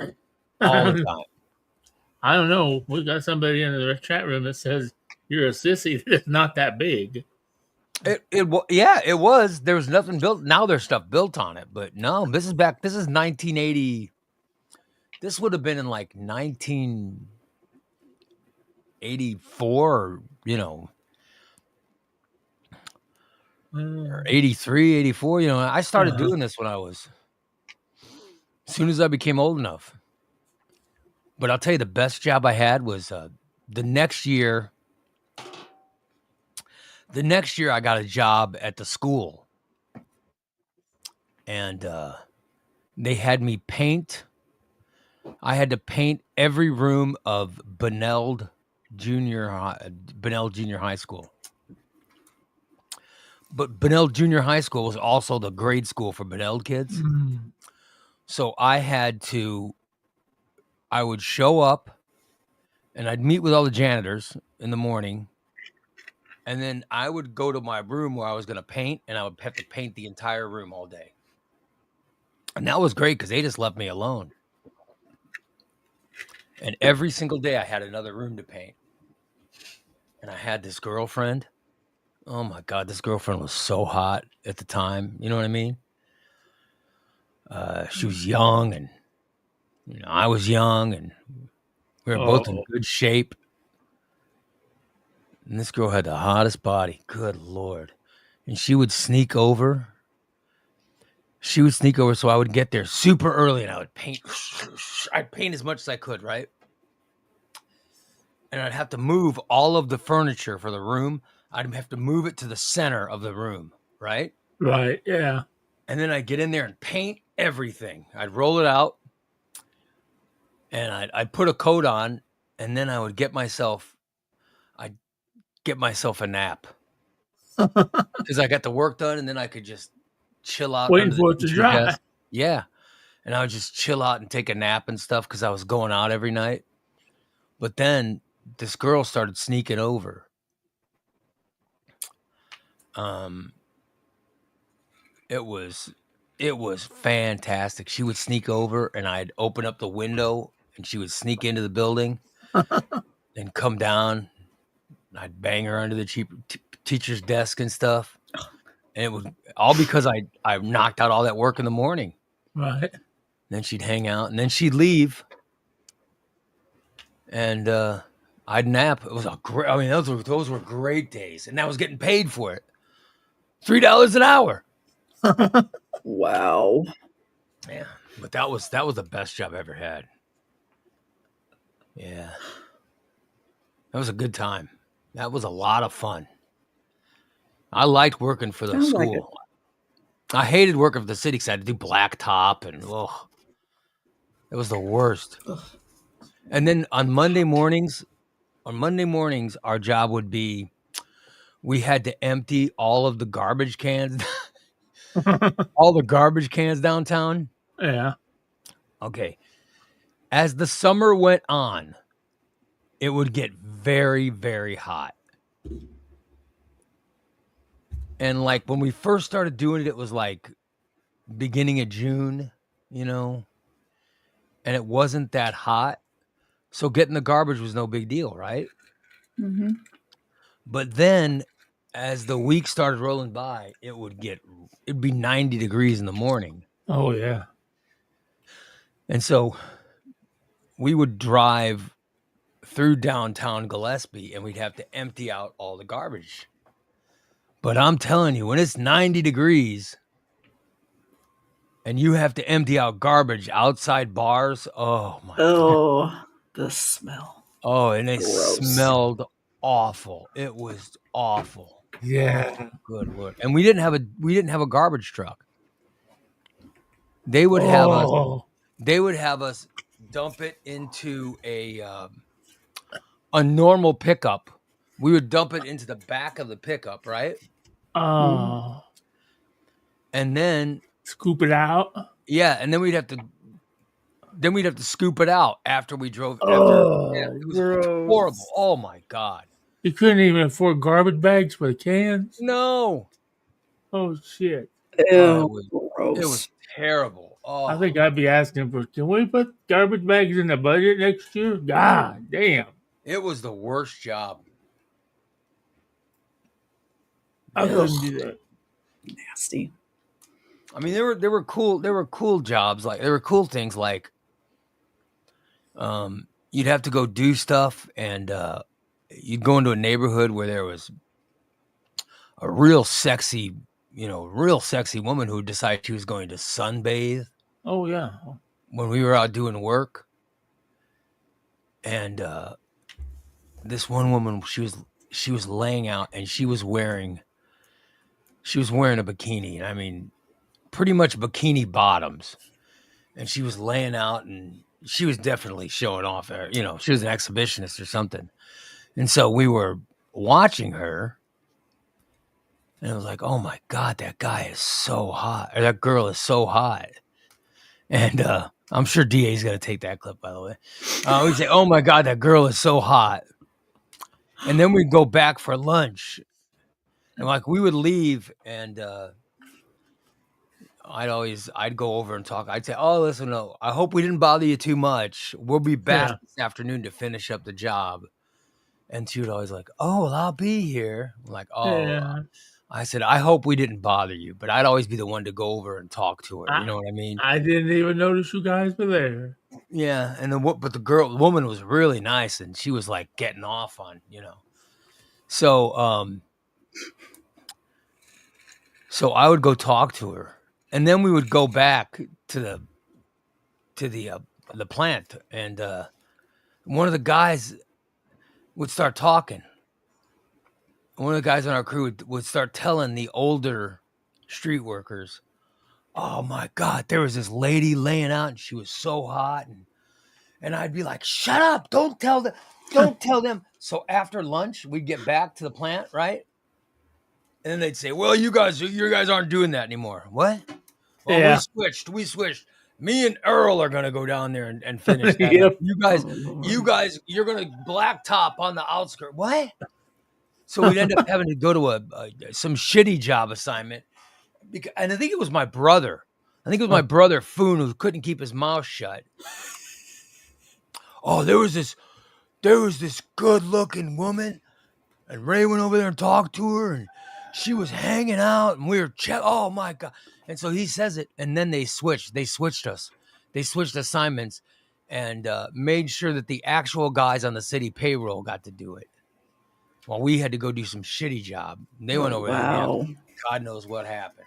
all the time.
I don't know. We got somebody in the chat room that says you're a sissy that's not that big.
It was. There was nothing built. Now there's stuff built on it, but no, this is 1980. This would have been in like 1984, or 83, 84. I started doing this when as soon as I became old enough. But I'll tell you, the best job I had was the next year. The next year, I got a job at the school, and they had me paint. I had to paint every room of Beneld Junior High School. But Beneld Junior High School was also the grade school for Beneld kids. So I would show up, and I'd meet with all the janitors in the morning. And then I would go to my room where I was going to paint, and I would have to paint the entire room all day. And that was great because they just left me alone. And every single day I had another room to paint. And I had this girlfriend. Oh my God, this girlfriend was so hot at the time. You know what I mean? She was young, and I was young, and we were both in good shape. And this girl had the hottest body. Good Lord. And she would sneak over. she would sneak over, so I would get there super early and I would paint. I'd paint as much as I could, right? And I'd have to move all of the furniture for the room. I'd have to move it to the center of the room, right?
Right. Yeah.
And then I'd get in there and paint everything. I'd roll it out and I'd put a coat on, and then I would get myself a nap because I got the work done, and then I could just chill out
Waiting
under the
for it to
teacher's
dry.
desk. Yeah. And I would just chill out and take a nap and stuff because I was going out every night. But then this girl started sneaking over. It was fantastic. She would sneak over, and I'd open up the window, and she would sneak into the building and come down. And I'd bang her under the teacher's desk and stuff. And it was all because I knocked out all that work in the morning.
Right.
Then she'd hang out, and then she'd leave, and I'd nap. It was a great. I mean, those were great days, and I was getting paid for it. $3 an hour.
Wow.
Yeah, but that was the best job I ever had. Yeah, that was a good time. That was a lot of fun. I liked working for the
Sounds like
school. I hated working for the city because I had to do blacktop, and it was the worst.
Ugh.
And then on Monday mornings, our job would be we had to empty all of the garbage cans, all the garbage cans downtown.
Yeah.
Okay. As the summer went on, it would get very, very hot. And like when we first started doing it, it was like beginning of June, and it wasn't that hot. So getting the garbage was no big deal, right?
Mm-hmm.
But then as the week started rolling by, it'd be 90 degrees in the morning.
Oh yeah.
And so we would drive through downtown Gillespie and we'd have to empty out all the garbage. But I'm telling you, when it's 90 degrees and you have to empty out garbage outside bars, oh my God.
Oh, the smell.
Oh, and it
Gross.
smelled awful. It was awful.
Yeah.
Good Lord. And we didn't have a garbage truck. They would have us dump it into a normal pickup. We would dump it into the back of the pickup, right?
Oh.
And then
Scoop it out.
yeah, and then we'd have to scoop it out after we drove. It was
gross.
horrible. Oh my God.
You couldn't even afford garbage bags for the cans.
No.
Oh shit.
Ew, gross.
It was terrible. Oh,
I think I'd be asking for, can we put garbage bags in the budget next year? God damn.
it was the worst job.
I couldn't do that.
Nasty.
I mean, there were cool jobs, like there were cool things like you'd have to go do stuff, and you'd go into a neighborhood where there was a real sexy woman who decided she was going to sunbathe
Oh yeah.
when we were out doing work. And this one woman, she was laying out, and she was wearing a bikini. I mean, pretty much bikini bottoms. And she was laying out, and she was definitely showing off. She was an exhibitionist or something. And so we were watching her, and it was like, oh my God, that guy is so hot. Or that girl is so hot. And I'm sure DA's going to take that clip, by the way. We'd say, oh my God, that girl is so hot. And then we'd go back for lunch. And like we would leave, and I'd go over and talk. I'd say, oh, listen, no, I hope we didn't bother you too much. We'll be back this afternoon to finish up the job. And she would always like, oh, well, I'll be here. I'm like, oh,
Yeah.
I said, I hope we didn't bother you, but I'd always be the one to go over and talk to her. You know what I mean?
I didn't even notice you guys were there.
Yeah. And but the woman was really nice, and she was like getting off on, So, so I would go talk to her, And then we would go back to the plant, and one of the guys would start talking. One of the guys on our crew would start telling the older street workers, "Oh my God, there was this lady laying out, and she was so hot." And I'd be like, "Shut up! Don't tell them! Don't tell them!" So after lunch, we'd get back to the plant, right? And then they'd say, "Well, you guys aren't doing that anymore." What? Well,
Yeah.
we switched. Me and Earl are gonna go down there and finish that up.
Yep.
You guys, you're gonna blacktop on the outskirts. What? So we'd end up having to go to some shitty job assignment, and I think it was my brother. I think it was my brother Foon who couldn't keep his mouth shut. Oh, there was this good-looking woman, and Ray went over there and talked to her, and she was hanging out, and we were oh my God. And so he says it, and then they switched. They switched us. They switched assignments and made sure that the actual guys on the city payroll got to do it. Well, we had to go do some shitty job. They went over there.
Wow.
God knows what happened.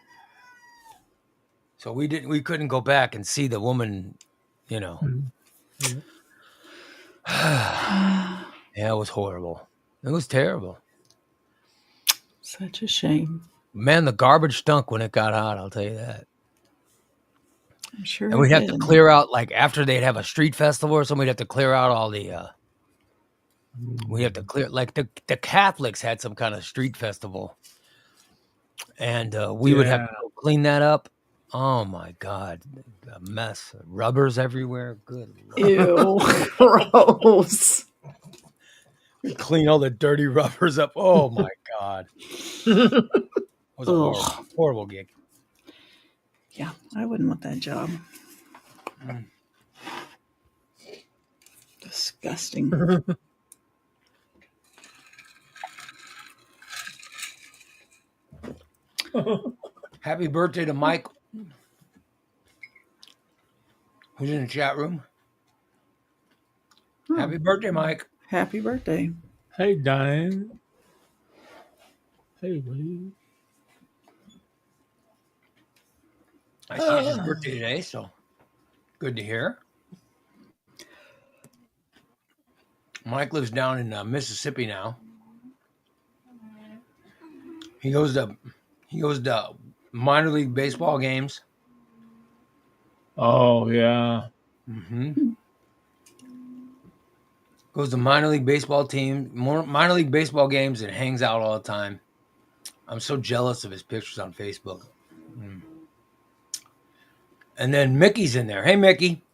So we couldn't go back and see the woman, you know.
Mhm.
Yeah, it was horrible. It was terrible.
Such a shame.
Man, the garbage stunk when it got hot, I'll tell you that.
I'm sure.
And we'd have to clear out, like after they'd have a street festival or something, we'd have to clear out all the we have to clear, like the Catholics had some kind of street festival, and we would have to go clean that up. Oh my God, a mess! Rubbers everywhere. Good Lord.
Ew, gross.
We clean all the dirty rubbers up. Oh my God, it was a horrible gig.
Yeah, I wouldn't want that job. Disgusting.
Happy birthday to Mike, who's in the chat room.
Oh,
Happy birthday, Mike.
happy birthday.
Hey, Diane. Hey, Wade.
I see it's his birthday today, so good to hear. Mike lives down in Mississippi now. He goes to minor league baseball games.
Oh, yeah.
Mm-hmm. Goes to minor league baseball games, and hangs out all the time. I'm so jealous of his pictures on Facebook. And then Mickey's in there. Hey, Mickey.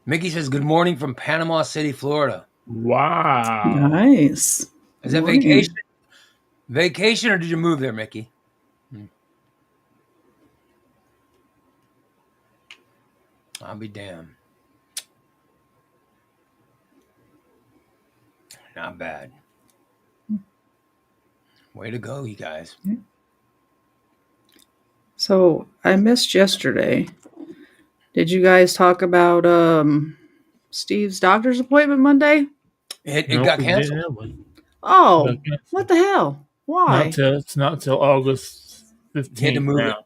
Mickey says, "Good morning from Panama City, Florida."
Wow.
Nice.
Is that
Morning.
vacation? Vacation, or did you move there, Mickey? I'll be damned. Not bad. Way to go, you guys.
So I missed yesterday. Did you guys talk about Steve's doctor's appointment Monday?
It
Nope,
got
we
canceled.
didn't have one.
Oh,
Got canceled.
what the hell? Why?
It's not till August 15th.
He had to move
now.
it.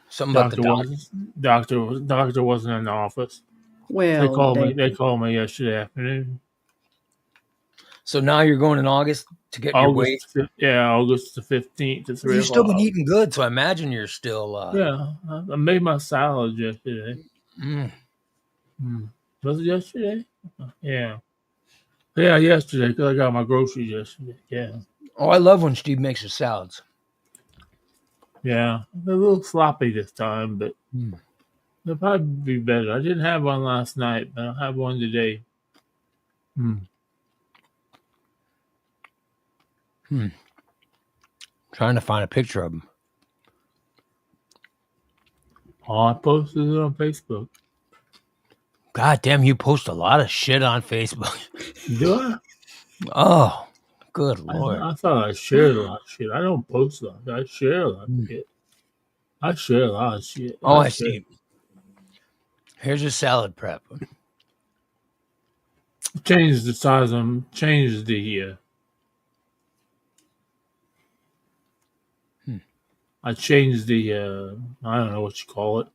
Something about the
Doctor wasn't in the office.
Well,
They called me yesterday afternoon.
So now you're going in August to get your weight.
August the 15th to 3
You've
o'clock.
still been eating good, so I imagine you're still.
Yeah, I made my salad yesterday. Was it yesterday? Yeah. Yeah, yesterday, because I got my groceries yesterday. Yeah.
Oh, I love when Steve makes his salads.
Yeah, they're a little sloppy this time, but they'll probably be better. I didn't have one last night, but I'll have one today.
Trying to find a picture of him.
Oh, I posted it on Facebook.
God damn, you post a lot of shit on Facebook.
Do I?
Oh, good Lord.
I thought I shared a lot of shit. I don't post a lot. I share a lot of shit. I share a lot of shit.
Oh, I see. Here's your salad prep.
Change the size of them. Change the I changed the I don't know what you call it.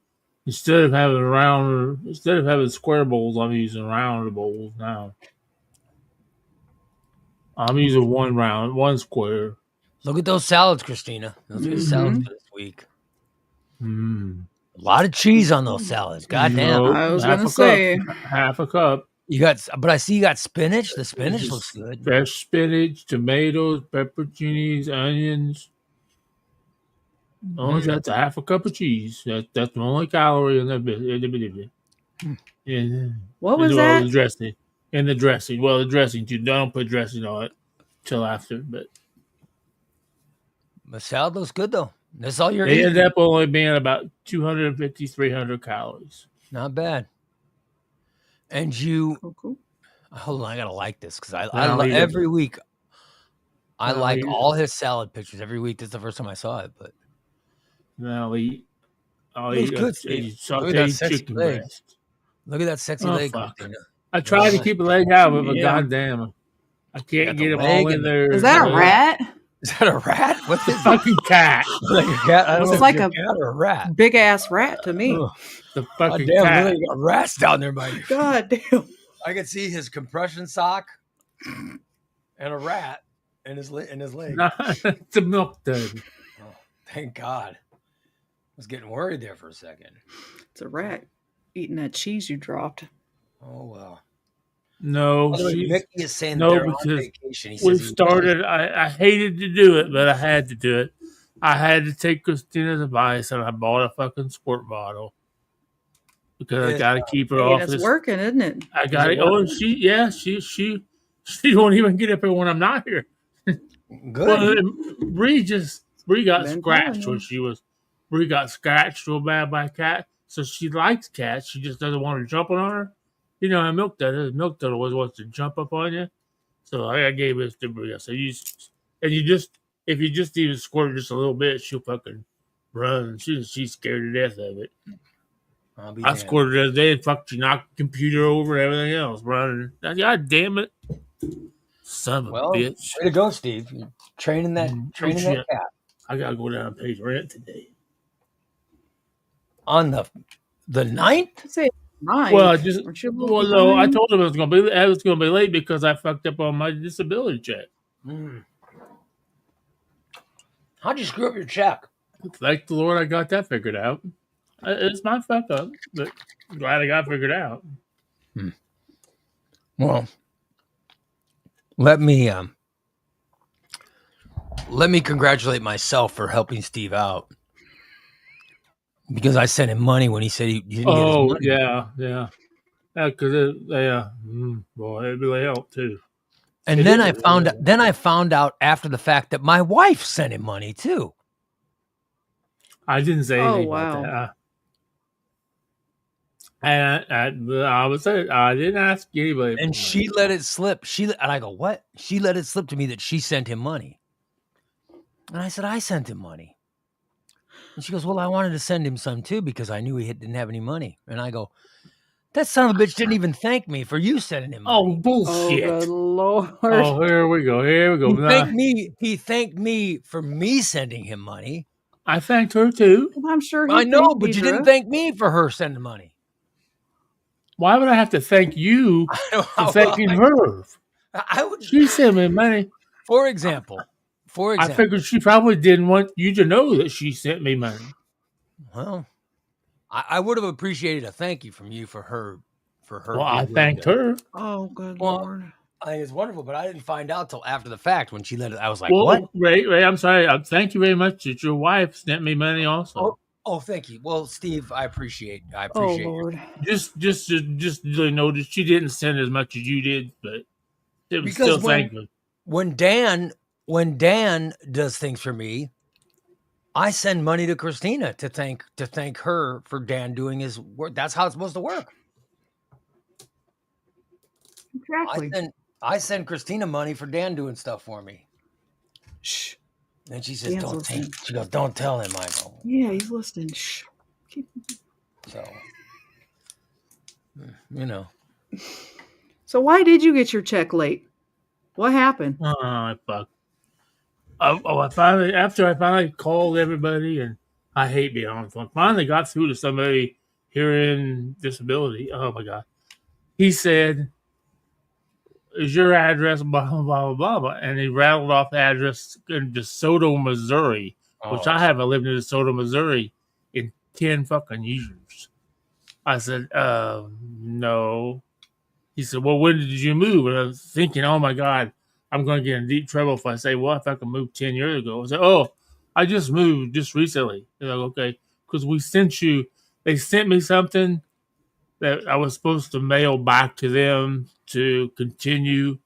Instead of having square bowls, I'm using round bowls now. I'm using one square.
Look at those salads, Christina. Those are your salads
Mhm.
for this week.
Mm.
A lot of cheese on those salads. Goddamn.
No,
I was
half
gonna
a cup.
say.
Half a cup.
You got, but I see you got spinach. The
It's
spinach looks
just
good.
fresh spinach, tomatoes, pepperoncinis, onions. Only that's a half a cup of cheese. That's the only calorie in that bit. And
What
they
was
do all
that?
the dressing. And the dressing. Well, the dressing too. Don't put dressing on it till after. But
The salad looks good though. That's all you're
they
eating.
end up only being about 250, 300 calories.
Not bad. And you,
Cool.
hold on, I gotta like this because I
I'll eat it.
every week I
I'll
like
eat it.
all his salad pictures every week. This is the first time I saw it, but
Then I'll eat
looks good,
a
Steve. Look at that
sauteed
sexy
chicken
leg.
breast.
Look at that sexy
Oh,
leg,
fuck.
Christina.
I tried to keep a leg out of it, but
Yeah.
goddamn, I
got
can't
the
get them
leg
all in
and the-
there.
Is that a rat?
Is that a rat? What's
The
this?
fucking cat.
Like a cat? I don't
Looks
know if
like
it's
a
a cat or a rat.
Big ass rat to me.
Ugh.
The
God
fucking
damn, look
cat.
like you got rats down there by you.
God damn.
I could see his compression sock and a rat in his leg.
Nah, it's a milk dud.
Oh, thank God. I was getting worried there for a second.
It's a rat eating that cheese you dropped.
Oh well.
No,
By the way,
she's
Mickey is saying
no,
they're on
because
vacation. He
we
says he
started. I hated to do it, but I had to do it. I had to take Christina's advice, and I bought a fucking squirt bottle because I got to keep her
Hey,
off
and it's
this.
working, isn't it?
I got
Is
it.
it
Oh, she won't even get up here when I'm not here.
good.
Well, Bree got
Been
scratched
telling
when Bree got scratched real bad by a cat. So she likes cats. She just doesn't want to jump on her. You know how milk that always wants to jump up on you. So I gave this to Bree. I said, if you just even squirt just a little bit, she'll fucking run. She's scared to death of it.
I'll be
I
damned.
squirted the other day and fucked, she knocked the computer over and everything else running. God damn it. Son of
Well,
a bitch.
way to go, Steve. You're training that
Shit.
that cat.
I gotta go down and pay rent today.
On the 9th?
Say nine.
Well, no, I told him I was gonna be late because I fucked up on my disability check.
How'd you screw up your check?
Thank the Lord I got that figured out. It's my fuck up, but I'm glad I got it figured out.
Well, let me congratulate myself for helping Steve out. Because I sent him money when he said he didn't get his money.
Yeah. Because boy, it really helped too.
And then I found out after the fact that my wife sent him money too.
I didn't say anything
wow.
about that. And I would say I didn't ask anybody.
And she let it slip. And I go, what? She let it slip to me that she sent him money. And I said, I sent him money. And she goes, well, I wanted to send him some too because I knew he didn't have any money. And I go, that son of a bitch didn't even thank me for you sending him money.
Oh, bullshit.
Oh, good Lord.
Oh, here we go.
He thanked me for me sending him money.
I thanked her too.
I'm sure
I know, but you didn't thank me for her sending money.
Why would I have to thank you for thanking her?
I would.
She sent me money.
For example,
I figured she probably didn't want you to know that she sent me money.
Well, I would have appreciated a thank you from you for her.
Well, I thanked her.
Oh, good Lord.
I think it's wonderful, but I didn't find out till after the fact when she let it. I was like,
Well,
what?
Ray, I'm sorry. Thank you very much that your wife sent me money also.
Oh, thank you. Well, Steve, I appreciate
Oh, Lord.
Just know that she didn't send as much as you did, but it was
Because
still thankful.
When Dan does things for me, I send money to Christina to thank her for Dan doing his work. That's how it's supposed to work.
Exactly.
I send Christina money for Dan doing stuff for me.
Shh.
And she says,
Dan's listening.
She goes, don't tell him, Michael.
Yeah, he's listening. Shh.
So, you know.
So why did you get your check late? What happened?
Oh, fuck. After I finally called everybody, and I hate being on the phone. Finally got through to somebody hearing disability. Oh my god! He said, "Is your address blah blah blah blah blah?" And he rattled off the address in DeSoto, Missouri, which
Oh,
I haven't lived in DeSoto, Missouri in 10 fucking years. I said, no. He said, well, when did you move? And I was thinking, oh my God, I'm going to get in deep trouble if I say, well, if I can move 10 years ago. I said, oh, I just moved just recently. They're like, okay, because they sent me something that I was supposed to mail back to them to continue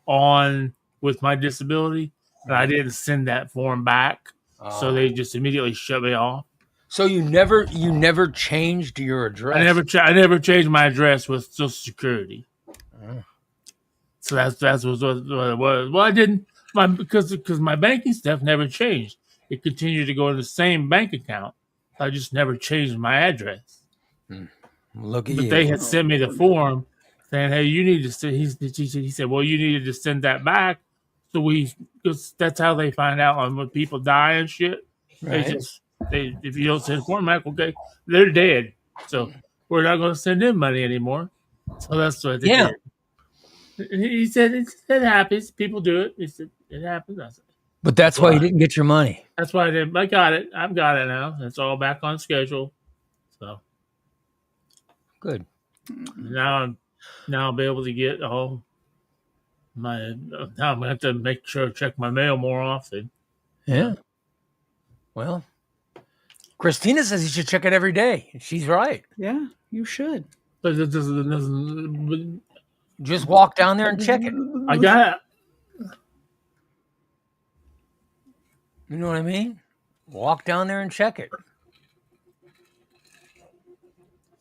on with my disability. And I didn't send that form back. So
oh.
they just immediately shut me off.
So you never changed your address.
I never changed my address with Social Security.
Oh.
So that's what it was. Well, I didn't because my banking stuff never changed. It continued to go in the same bank account. I just never changed my address.
Look at
But they
you.
had sent me the form saying, "Hey, you need to send." He said, "Well, you needed to send that back." So because that's how they find out on when people die and shit.
Right.
If you don't send the form back, okay, they're dead. So we're not going to send them money anymore. So that's what they
Yeah.
did. He said it happens. People do it. He said it happens. I said,
But that's why you didn't get your money.
that's why I didn't. I got it. I've got it now. It's all back on schedule. So
Good.
now I'll be able to get all my. Now I'm gonna have to make sure to check my mail more often.
Yeah. Well, Christina says you should check it every day. She's right.
Yeah, you should.
But it doesn't.
Just walk down there and check it.
I got
You know what I mean? Walk down there and check it.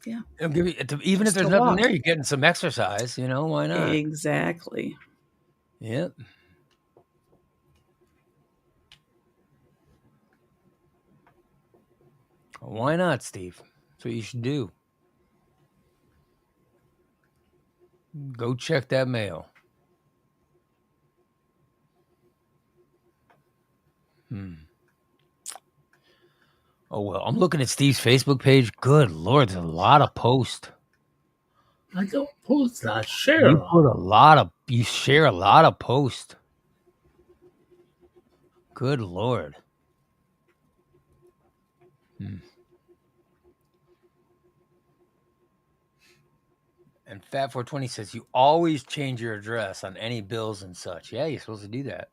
Yeah.
It'll give you, even if
Just
there's
to
nothing
walk.
there, you're getting some exercise. You know, why not?
Exactly.
Yep. Why not, Steve? That's what you should do. Go check that mail. Oh, well, I'm looking at Steve's Facebook page. Good Lord, there's a lot of posts.
I don't post. I share.
You share a lot of posts. Good Lord. And Fat420 says you always change your address on any bills and such. Yeah, you're supposed to do that.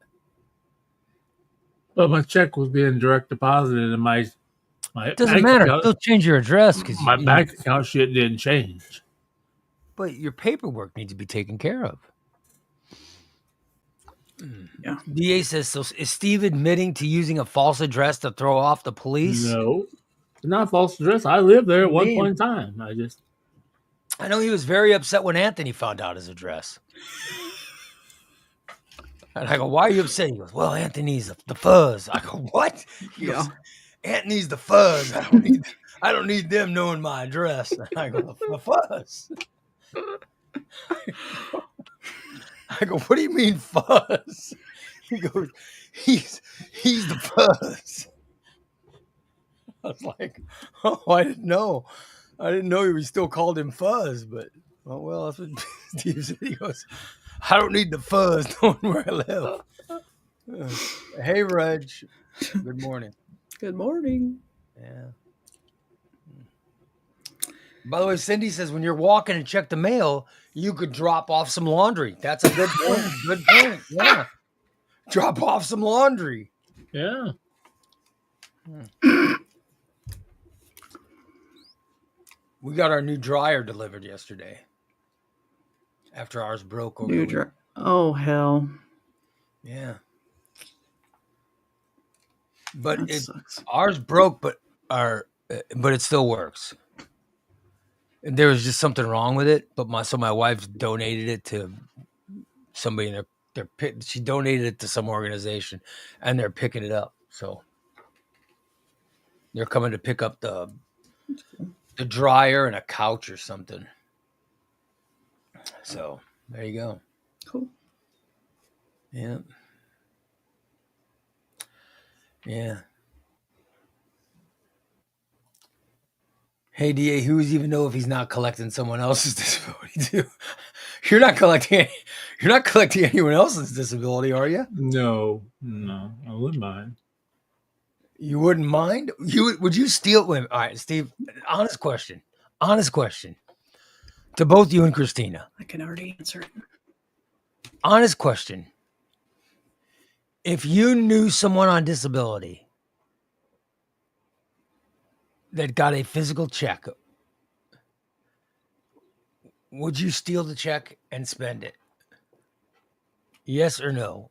But my check was being direct deposited, and my
It doesn't
bank
matter.
account,
Still change your address because
my bank account shit didn't change.
But your paperwork needs to be taken care of.
Yeah.
DA says, so is Steve admitting to using a false address to throw off the police?
No, not false address. I lived there at one
Man.
point in time.
I know he was very upset when Anthony found out his address. And I go, why are you upset? He goes, well, Anthony's the fuzz. I go, what? He goes, Anthony's the fuzz. I don't need them knowing my address. And I go, the fuzz. I go, what do you mean fuzz? He goes, he's the fuzz. I was like, oh, I didn't know. I didn't know we still called him fuzz, but oh well, that's what Steve said. He goes, I don't need the fuzz knowing where I live. Hey, Reg. Good morning.
Good morning.
Yeah. By the way, Cindy says when you're walking and check the mail, you could drop off some laundry. That's a good point. Good point. Yeah. Drop off some laundry.
Yeah.
We got our new dryer delivered yesterday. After ours broke over.
Oh hell.
Yeah. But
That sucks.
ours broke, but it still works. And there was just something wrong with it. But my wife donated it to somebody in she donated it to some organization, and they're picking it up. So they're coming to pick up the dryer and a couch or something. So there you go.
Cool.
Yeah. Yeah. Hey, DA, who's even know if he's not collecting someone else's disability too? You're not collecting. You're not collecting anyone else's disability, are you?
No, I wouldn't mind.
You wouldn't mind? Would you steal? Wait, all right, Steve. Honest question. Honest question to both you and Christina.
I can already answer it.
Honest question. If you knew someone on disability that got a physical check, would you steal the check and spend it? Yes or no?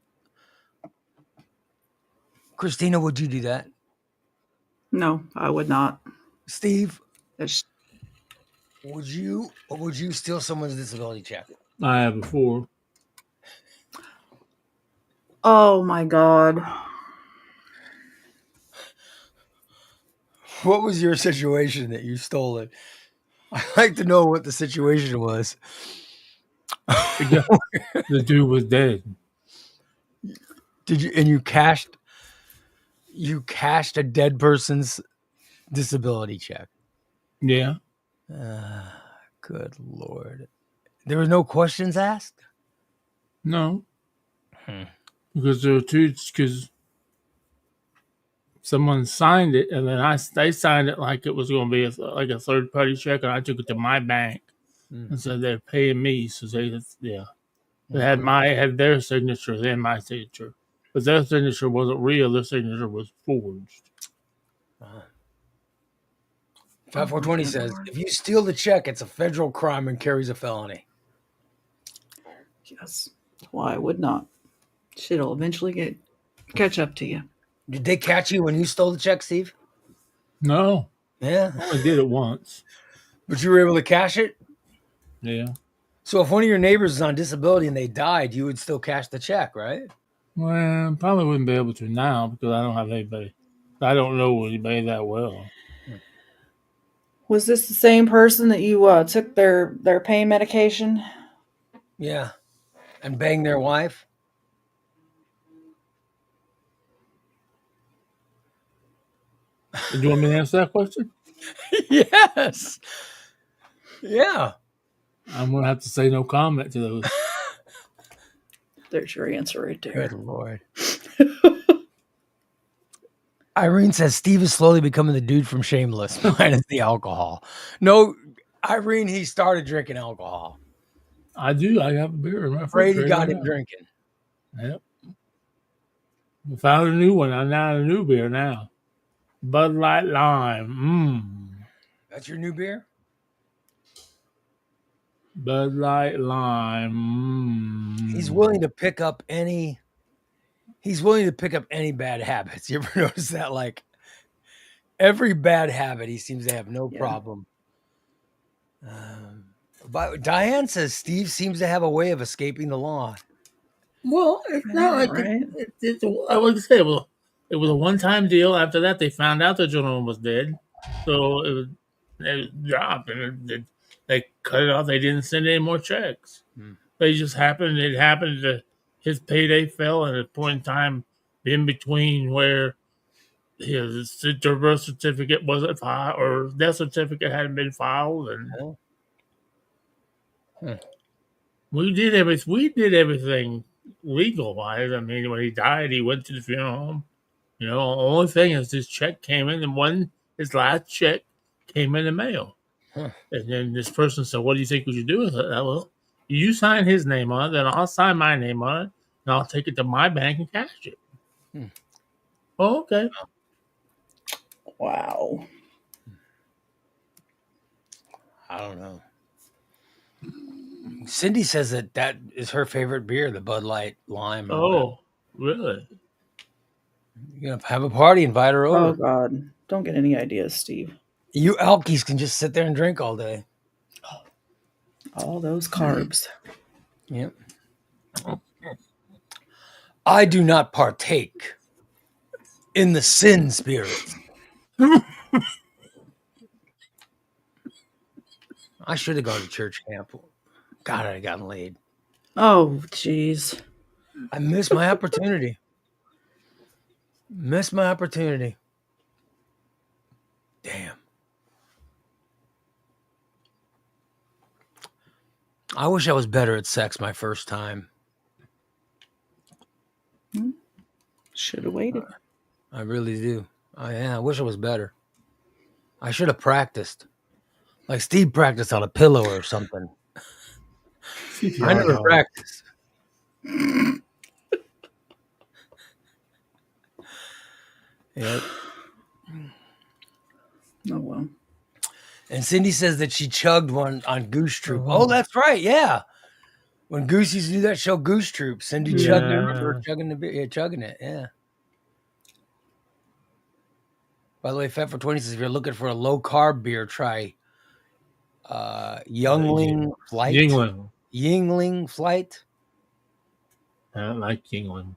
Christina, would you do that?
No, I would not.
Steve,
That's,
would you steal someone's disability check?
I have before.
oh my God.
What was your situation that you stole it? I'd like to know what the situation was.
The dude was dead.
Did you, and you cashed a dead person's disability check?
Yeah.
Good Lord. There were no questions asked?
No. Because there were two. Because someone signed it, and then they signed it like it was going to be like a third party check, and I took it to my bank and said they're paying me. So they had their signature, then my signature, but their signature wasn't real. Their signature was forged.
5420 says, if you steal the check, it's a federal crime and carries a felony.
Yes. Why I would not. Shit'll eventually catch up to you.
Did they catch you when you stole the check, Steve?
No,
Yeah.
I only did it once.
But you were able to cash it?
Yeah.
So if one of your neighbors is on disability and they died, you would still cash the check, right?
Well, probably wouldn't be able to now because I don't have anybody. I don't know anybody that well.
Was this the same person that you took their pain medication?
Yeah. And bang their wife?
Do you want me to answer that question?
Yes. Yeah.
I'm going to have to say no comment to those.
There's your answer right there.
Good Lord. Irene says Steve is slowly becoming the dude from Shameless minus the alcohol. No, Irene, he started drinking alcohol.
I do. I have a beer in my
Brady
refrigerator.
got
right
him
now.
drinking.
Yep. I found a new one. I'm now a new beer now. Bud Light Lime.
That's your new beer?
Bud Light Lime.
He's willing to pick up any bad habits. You ever notice that? Like every bad habit, he seems to have no problem. But Diane says Steve seems to have a way of escaping the law.
Well, it's not like
right?
I would say it was a one-time deal. After that, they found out the gentleman was dead, so it dropped, and they cut it off. They didn't send any more checks. They just happened. It happened to his payday fell at a point in time in between where his birth certificate wasn't filed or death certificate hadn't been filed, and we did everything legal wise. I mean, when he died, he went to the funeral home. You know, the only thing is his check came in, and his last check came in the mail. And then this person said, "What do you think we should do with it?" Well, you sign his name on it, then I'll sign my name on it, and I'll take it to my bank and cash it. Oh, okay.
Wow.
I don't know. Cindy says that is her favorite beer, the Bud Light Lime.
Oh, really?
You're gonna have a party, invite her over.
Oh God. Don't get any ideas, Steve.
You alkies can just sit there and drink all day.
All those carbs.
Yep. I do not partake in the sin spirit. I should have gone to church camp. God, I'd have gotten laid.
Oh, jeez.
I missed my opportunity. Missed my opportunity. Damn. I wish I was better at sex my first time.
Should have waited.
I really do. I wish I was better. I should have practiced. Like Steve practiced on a pillow or something. I never
dog.
practiced. Yeah.
Oh well.
And Cindy says that she chugged one on Goose Troop. Oh, that's right. Yeah. When Goose used to do that show, Goose Troop, Cindy chugged it. Remember
Yeah.
chugging the beer? Yeah, chugging it. Yeah. By the way, Fat for 20 says if you're looking for a low carb beer, try Youngling Flight.
Yingling.
Yingling Flight.
I don't like Yingling.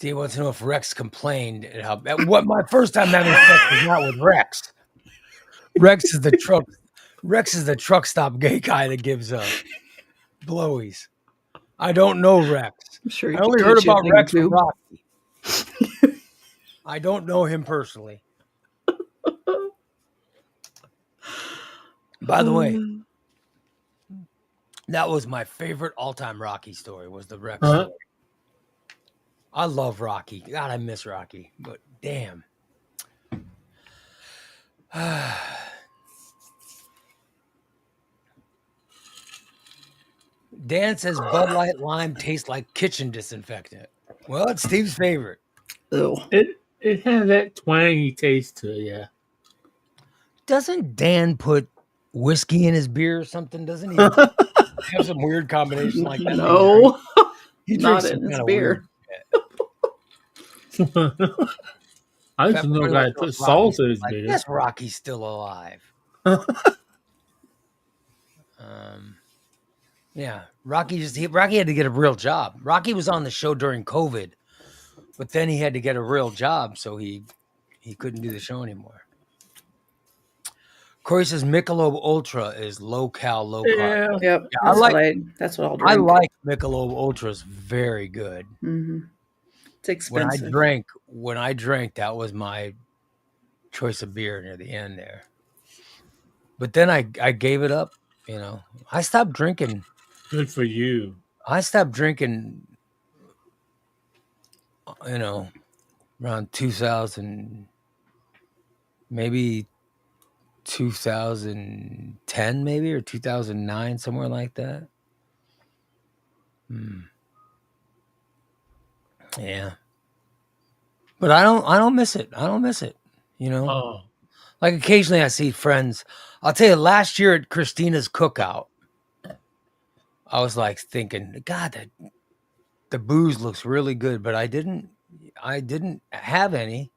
He wants to know if Rex complained at how what my first time having sex was not with Rex. Rex is the truck stop gay guy that gives blowies. I don't know Rex.
I'm sure
I only heard about Rex from Rocky. I don't know him personally. By the way, that was my favorite all-time Rocky story, was the Rex story. I love Rocky. God, I miss Rocky. But damn. Dan says Bud Light Lime tastes like kitchen disinfectant. Well, it's Steve's favorite.
Ew.
It has that twangy taste to it, yeah.
Doesn't Dan put whiskey in his beer or something? Doesn't he have some weird combination like that?
No,
he
not
drinks
in his
some
beer.
I just know a guy that put salt in his beer.
Yes, Rocky's still alive. Yeah, Rocky had to get a real job. Rocky was on the show during COVID, but then he had to get a real job, so he couldn't do the show anymore. Corey says Michelob Ultra is low cal, low carb.
Yep, that's what I'll drink.
I like Michelob Ultra's very good.
Mm-hmm. It's expensive.
When I drank, that was my choice of beer near the end there. But then I gave it up. You know, I stopped drinking.
Good for you.
I stopped drinking. You know, around 2000, maybe 2010, maybe, or 2009, somewhere like that. Yeah. But I don't miss it. I don't miss it. You know?
Oh.
Like occasionally I see friends. I'll tell you, last year at Christina's cookout, I was like thinking, God, the booze looks really good, but I didn't have any.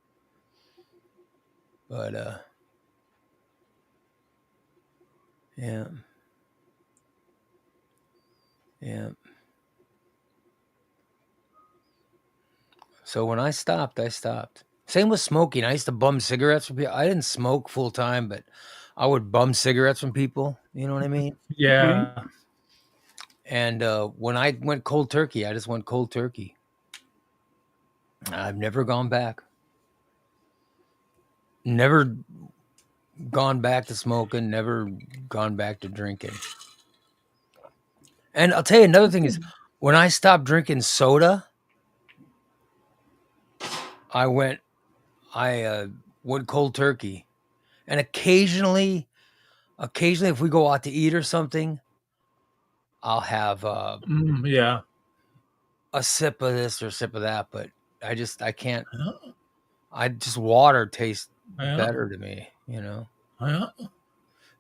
But yeah. Yeah. So when I stopped, I stopped. Same with smoking. I used to bum cigarettes from people. I didn't smoke full time, but I would bum cigarettes from people. You know what I mean?
Yeah.
Right.
And when I went cold turkey, I just went cold turkey. I've never gone back. Never gone back to smoking. Never gone back to drinking. And I'll tell you another thing is, when I stopped drinking soda, I went cold turkey. And occasionally if we go out to eat or something, I'll have a sip of this or a sip of that, but I can't. Water tastes better to me, you know.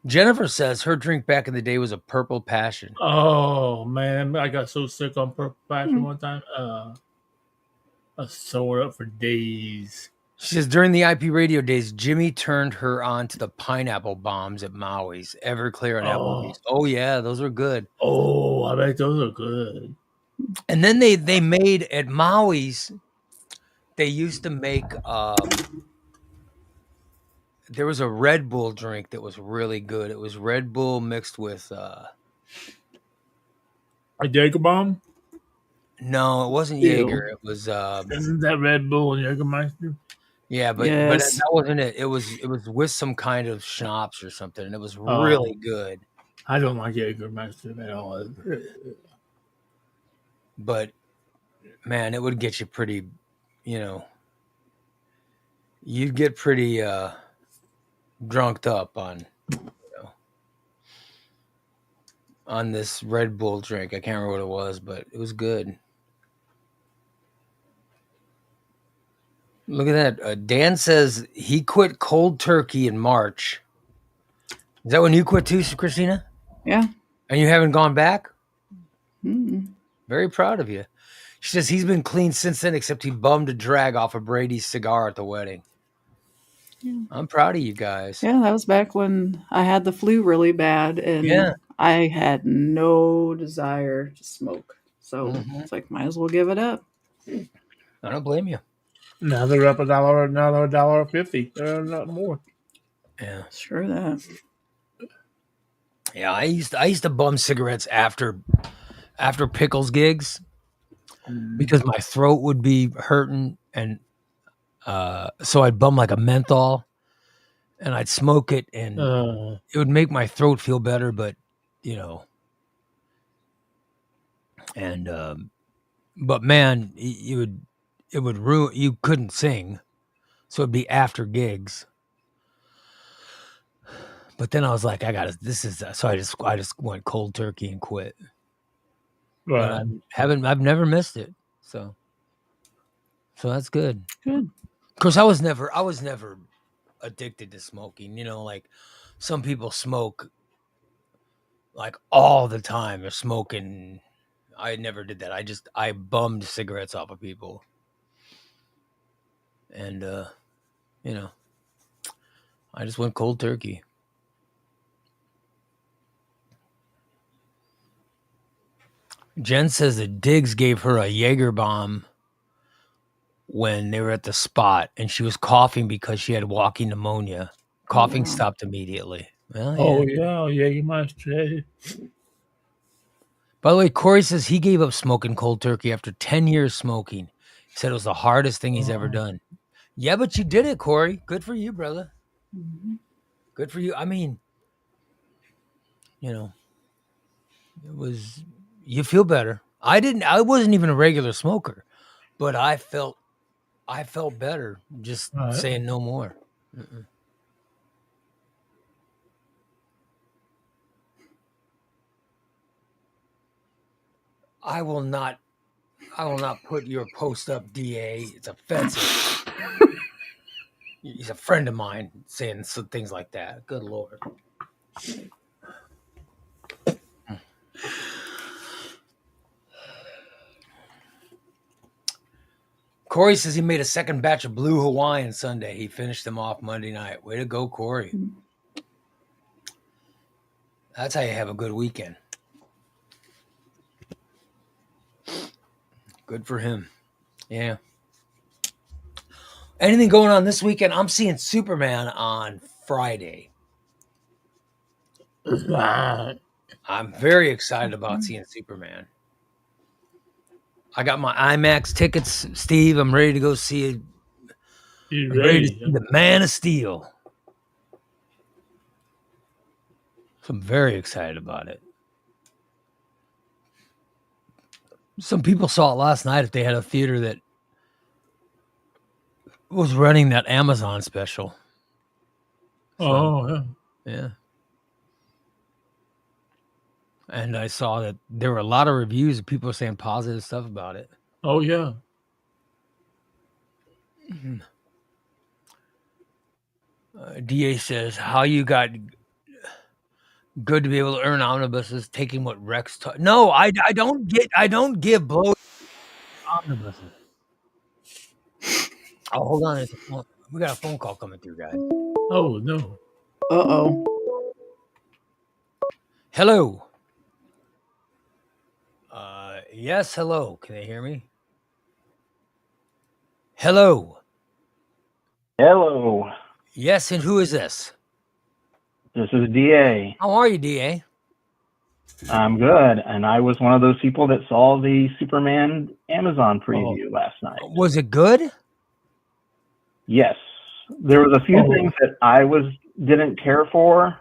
Jennifer says her drink back in the day was a Purple Passion.
Oh man, I got so sick on Purple Passion one time. I sore up for days.
She says during the IP radio days, Jimmy turned her on to the pineapple bombs at Maui's, Everclear and Applebee's. Oh yeah, those were good.
Oh, I bet those are good.
And then they made at Maui's. They used to make. There was a Red Bull drink that was really good. It was Red Bull mixed with
a Jager bomb.
No, it wasn't
Ew.
Jaeger. It was
Isn't that Red Bull and Jägermeister?
yeah, but
Yes.
that wasn't it. It was with some kind of schnapps or something, and it was
Oh.
really good.
I don't like Jägermeister at all.
But man, it would get you pretty, you'd get pretty drunked up on this Red Bull drink. I can't remember what it was, but it was good. Look at that. Dan says he quit cold turkey in March. Is that when you quit too, Christina?
Yeah.
And you haven't gone back?
Mm.
Very proud of you. She says he's been clean since then, except he bummed a drag off of Brady's cigar at the wedding.
Yeah.
I'm proud of you guys.
Yeah, that was back when I had the flu really bad, and
Yeah.
I had no desire to smoke. So it's like, might as well give it up.
I don't blame you.
Now they're up another $1.50. They're not more.
Yeah.
Sure that.
Yeah, I used to bum cigarettes after Pickles gigs because my throat would be hurting, and so I'd bum like a menthol, and I'd smoke it, and it would make my throat feel better, but and but man, it would ruin. You couldn't sing, so it'd be after gigs. But then I was like, so I just went cold turkey and quit.
Right.
But I've never missed it. So that's good.
Good.
Of course, I was never addicted to smoking. Like some people smoke like all the time. They're smoking. I never did that. I bummed cigarettes off of people. And I just went cold turkey. Jen says that Diggs gave her a Jaeger bomb when they were at the spot, and she was coughing because she had walking pneumonia. Coughing stopped immediately. Well,
Jägermeister.
By the way, Corey says he gave up smoking cold turkey after 10 years smoking. He said it was the hardest thing he's ever done. Yeah, but you did it, Corey. Good for you, brother.
Mm-hmm.
Good for you. I mean, you feel better. I wasn't even a regular smoker, but I felt better just saying no more. I will not put your post up, DA. It's offensive. He's a friend of mine saying some things like that. Good Lord. Corey says he made a second batch of Blue Hawaiian Sunday. He finished them off Monday night. Way to go, Corey. That's how you have a good weekend. Good for him. Yeah. Anything going on this weekend? I'm seeing Superman on Friday. I'm very excited about seeing Superman. I got my IMAX tickets, Steve. I'm ready to go see it.
He's
ready to see the Man of Steel. So I'm very excited about it. Some people saw it last night if they had a theater that was running that Amazon special.
So,
yeah. And I saw that there were a lot of reviews of people saying positive stuff about it.
Oh, yeah.
DA says, how you got good to be able to earn omnibuses taking what Rex taught. No, I don't give blow omnibuses. Oh, hold on. We got a phone call coming through, guys.
Oh, no.
Uh-oh.
Hello. Yes, hello. Can they hear me? Hello.
Hello.
Yes, and who is this?
This is DA.
How are you, DA?
I'm good, and I was one of those people that saw the Superman Amazon preview last night.
Was it good?
Yes, there was a few things that I didn't care for,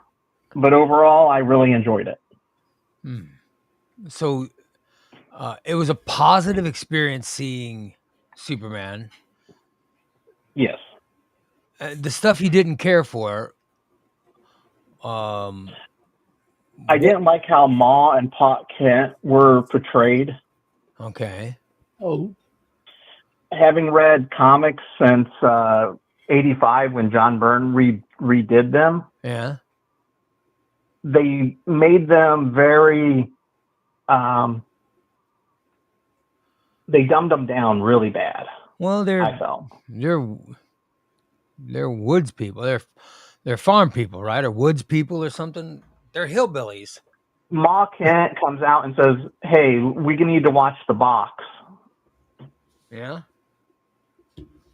but overall, I really enjoyed it.
So it was a positive experience seeing Superman.
Yes.
The stuff you didn't care for.
I didn't like how Ma and Pa Kent were portrayed.
Okay.
Oh,
Having read comics since '85 when John Byrne redid them,
Yeah.
they made them very. They dumbed them down really bad.
Well,
I felt.
they're woods people. They're farm people, right? Or woods people or something. They're hillbillies.
Ma Kent comes out and says, "Hey, we need to watch the box
Yeah.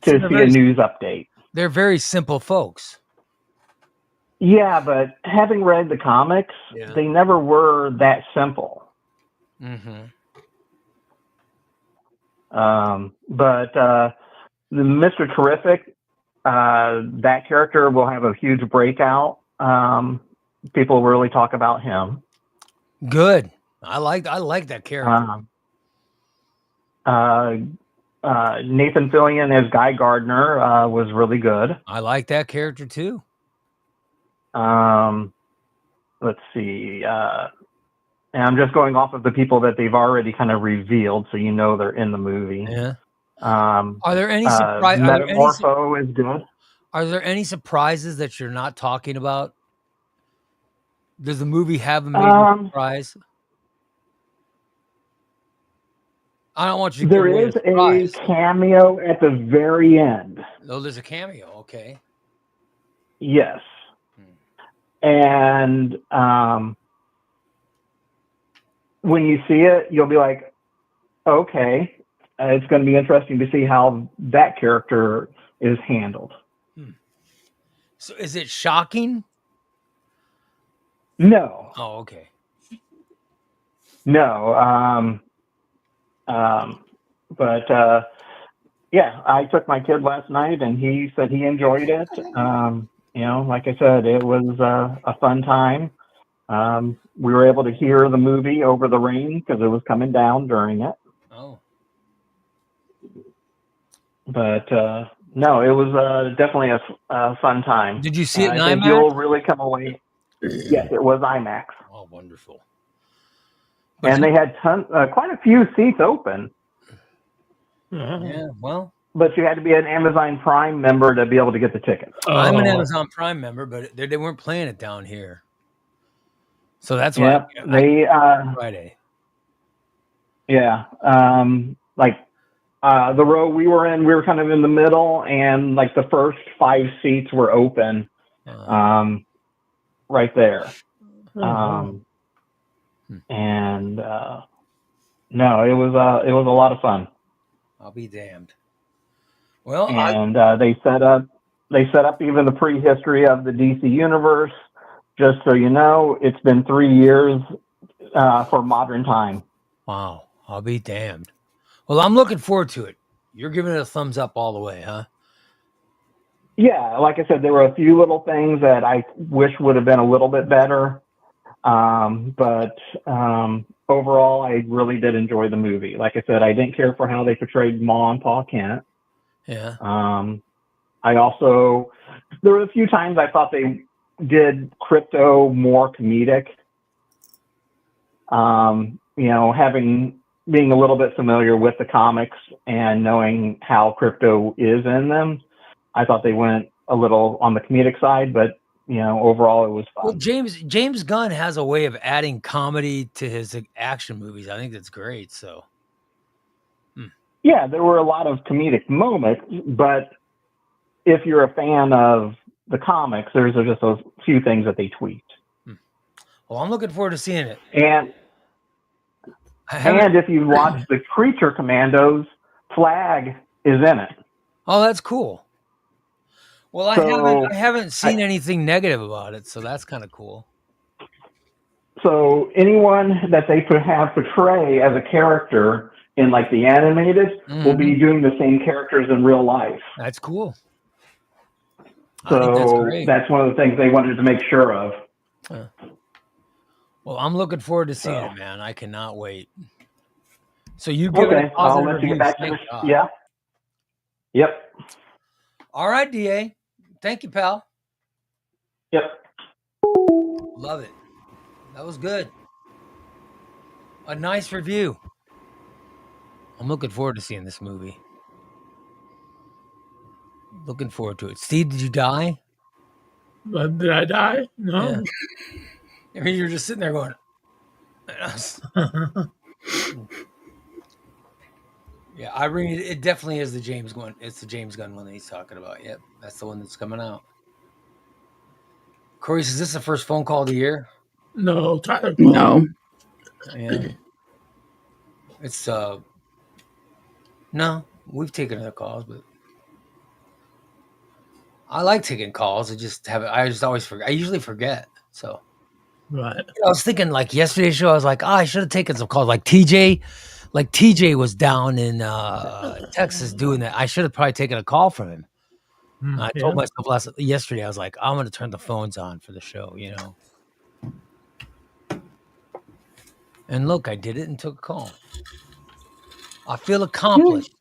to see a news update."
They're very simple folks.
Yeah, but having read the comics, they never were that simple.
Mm-hmm.
But the Mr. Terrific, that character will have a huge breakout. People really talk about him.
Good. I like that character.
Nathan Fillion as Guy Gardner was really good.
I like that character too.
Let's see. And I'm just going off of the people that they've already kind of revealed, so you know they're in the movie.
Yeah. Are there any surprises?
Metamorpho is good.
Are there any surprises that you're not talking about? Does the movie have a major surprise? I don't want you to.
There is a cameo at the very end.
Oh, there's a cameo. Okay.
Yes. And when you see it, you'll be like, okay, it's going to be interesting to see how that character is handled.
So is it shocking?
No.
Oh, okay.
No. But yeah, I took my kid last night and he said he enjoyed it. Like I said, it was a fun time. We were able to hear the movie over the rain because it was coming down during it.
Oh.
But no, it was definitely a fun time.
Did you see it in
I think
IMAX?
you'll really come away. Yes, it was IMAX.
Oh, wonderful.
And they had quite a few seats open.
Yeah, well.
But you had to be an Amazon Prime member to be able to get the tickets.
I'm an Amazon Prime member, but they weren't playing it down here. So that's why Friday.
Yeah. The row we were in, we were kind of in the middle, and like the first 5 seats were open right there. And no, it was a lot of fun.
I'll be damned. Well,
and they set up even the prehistory of the DC universe. Just so you know, it's been 3 years for modern time.
Wow, I'll be damned. Well, I'm looking forward to it. You're giving it a thumbs up all the way, huh?
Yeah, like I said, there were a few little things that I wish would have been a little bit better. But overall, I really did enjoy the movie. Like I said, I didn't care for how they portrayed Ma and Pa Kent.
Yeah.
I also, there were a few times I thought they did Crypto more comedic. Being a little bit familiar with the comics and knowing how Crypto is in them, I thought they went a little on the comedic side, but overall it was fun.
Well, James Gunn has a way of adding comedy to his action movies. I think that's great. So,
yeah, there were a lot of comedic moments, but if you're a fan of the comics, there's just those few things that they tweaked.
Well, I'm looking forward to seeing it.
And if you watch the Creature Commandos, Flag is in it.
Oh, that's cool. Well, I haven't seen anything negative about it, so that's kind of cool.
So anyone that they could have portray as a character in like the animated will be doing the same characters in real life.
That's cool. I think that's
So
great.
that's one of the things they wanted to make sure of.
Well, I'm looking forward to seeing it, man. I cannot wait. So you give it a
Okay, I'll
positive
let you
review.
get back to
Thank
this.
God.
Yeah. Yep.
All right, DA. Thank you, pal.
Yep.
Love it. That was good. A nice review. I'm looking forward to seeing this movie. Looking forward to it. Steve, did you die?
Did I die? No.
Yeah. I mean, you're just sitting there going. Yeah, Irene, it definitely is the James Gunn. It's the James Gunn one that he's talking about. Yep, that's the one that's coming out. Corey, is this the first phone call of the year?
No, Tyler.
No.
Yeah. It's no, we've taken other calls, but I like taking calls. I just always forget. I usually forget. So
Right.
I was thinking like yesterday's show, I was like, I should have taken some calls. Like TJ was down in Texas doing that. I should have probably taken a call from him. I told myself yesterday, I was like, I'm going to turn the phones on for the show, you know. And look, I did it and took a call. I feel accomplished.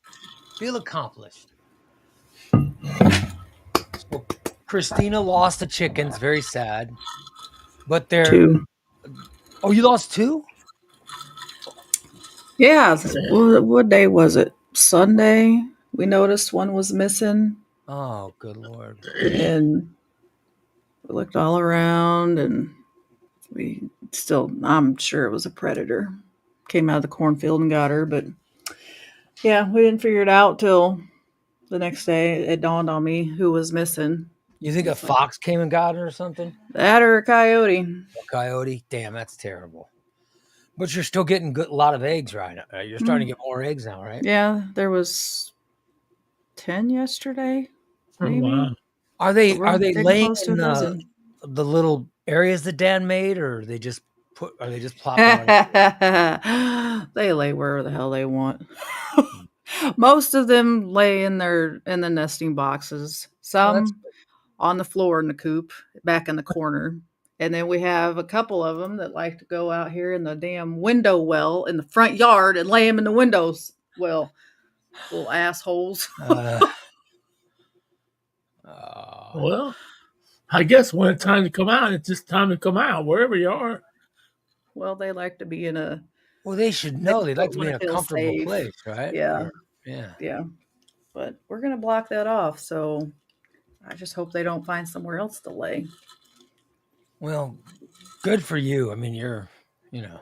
So Christina lost the chickens. Very sad. But they're...
2.
Oh, you lost 2?
Yeah. What day was it? Sunday. We noticed one was missing.
Oh, good Lord.
And we looked all around, and I'm sure it was a predator. Came out of the cornfield and got her, but yeah, we didn't figure it out till the next day. It dawned on me who was missing.
You think a fox came and got her or something?
That or a coyote.
A coyote? Damn, that's terrible. But you're still getting a lot of eggs right now. You're starting to get more eggs now, right?
Yeah, there was 10 yesterday. Maybe.
Oh, wow.
Are they laying
close to
in
a dozen.
the little areas that Dan made, or are they just plopping on?
They lay wherever the hell they want. Most of them lay in the nesting boxes. Some on the floor in the coop, back in the corner. And then we have a couple of them that like to go out here in the damn window well in the front yard and lay them in the windows. Well, little assholes.
Well, I guess when it's time to come out, it's just time to come out, wherever you are.
Well, they like to be in a...
Well, they should know. They'd like to be in a comfortable place, right?
Yeah.
Yeah.
But we're going to block that off, so I just hope they don't find somewhere else to lay.
Well, good for you. I mean, you're.
Yeah.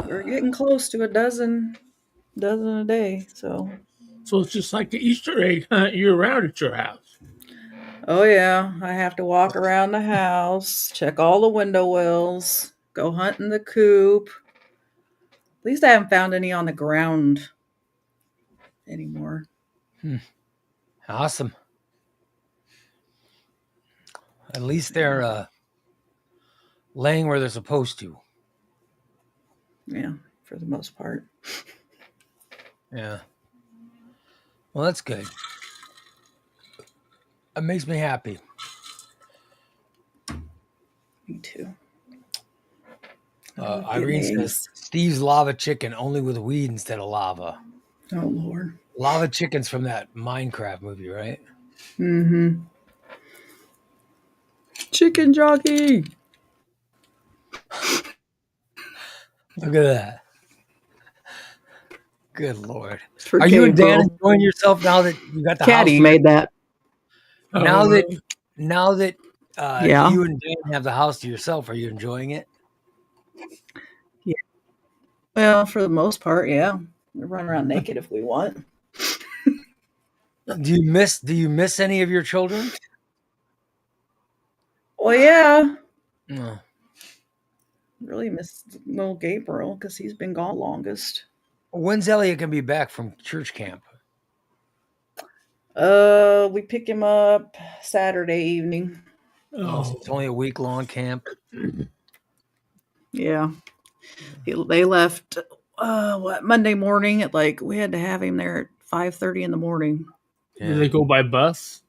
We're getting close to a dozen a day, so...
So it's just like the Easter egg hunt year-round at your house.
Oh, yeah. I have to walk around the house, check all the window wells, go hunt in the coop. At least I haven't found any on the ground anymore.
Awesome. At least they're laying where they're supposed to.
Yeah, for the most part.
Yeah. Well, that's good. It makes me happy.
Me too.
Irene says, Steve's lava chicken only with weed instead of lava.
Oh, Lord.
Lava chicken's from that Minecraft movie, right?
Mm-hmm. Chicken jockey.
Look at that. Good Lord. Are you and Dan enjoying yourself now that you got the
Caddy
house?
made that.
Now that
Yeah.
you and Dan have the house to yourself, are you enjoying it?
Yeah. Well, for the most part, yeah. We run around naked if we want.
Do you miss any of your children?
Well, yeah.
No.
Really miss little Gabriel because he's been gone longest.
When's Elliot gonna be back from church camp?
We pick him up Saturday evening.
Oh, it's only a week-long camp.
Yeah. They left Monday morning at we had to have him there at 5:30 in the morning.
Did they go by bus?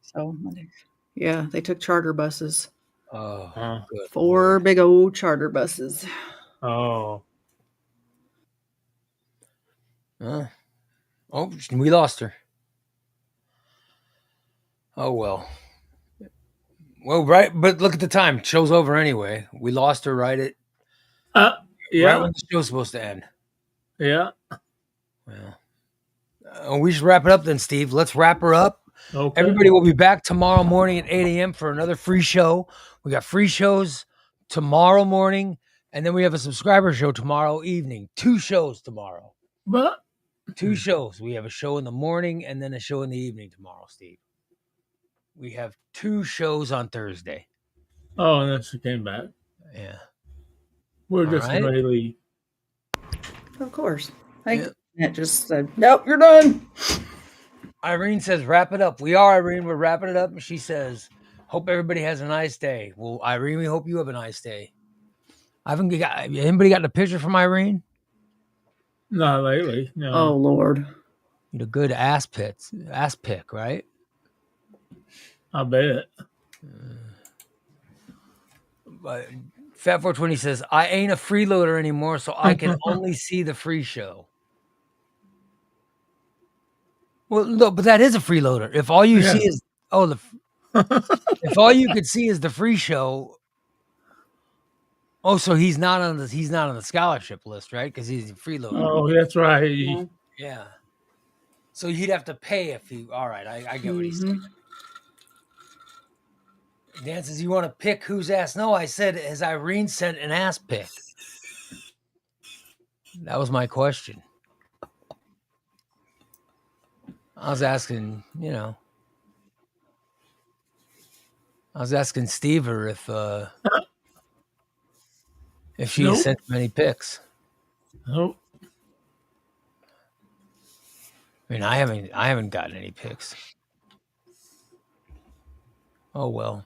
So Monday. Yeah, they took charter buses.
Oh, good.
4
Lord.
big old charter buses.
Oh.
Oh, we lost her. Oh well. Well, right, but look at the time. Show's over anyway. We lost her right
Yeah.
right when the show's supposed to end.
Yeah.
Well, we should wrap it up then, Steve. Let's wrap her up.
Okay.
Everybody will be back tomorrow morning at 8 a.m. for another free show. We got free shows tomorrow morning, and then we have a subscriber show tomorrow evening. 2 shows tomorrow.
But
2 shows. We have a show in the morning and then a show in the evening tomorrow, Steve. We have 2 shows on Thursday.
oh, and then she came back.
Yeah.
We're
All
just
right.
ready to leave.
Of course. That just said, nope, you're done.
Irene says, wrap it up. We are, Irene. We're wrapping it up. And she says, hope everybody has a nice day. Well, Irene, we hope you have a nice day. Anybody gotten a picture from Irene?
Not lately. No.
Oh, Lord.
You a good ass pick, right?
I bet.
But Fat 420 says, I ain't a freeloader anymore, so I can only see the free show. Well, no, but that is a freeloader. If all you see is if all you could see is the free show. Oh, so he's not on the scholarship list, right? Because he's a freeloader.
Oh, that's right.
Yeah. So he'd have to pay if he. All right, I get what he's saying. Dan says, you want to pick whose ass? No, I said, has Irene sent an ass pic? That was my question. I was asking, I was asking Steve if she
Nope.
sent many pics.
Nope.
I mean, I haven't gotten any pics. Oh well.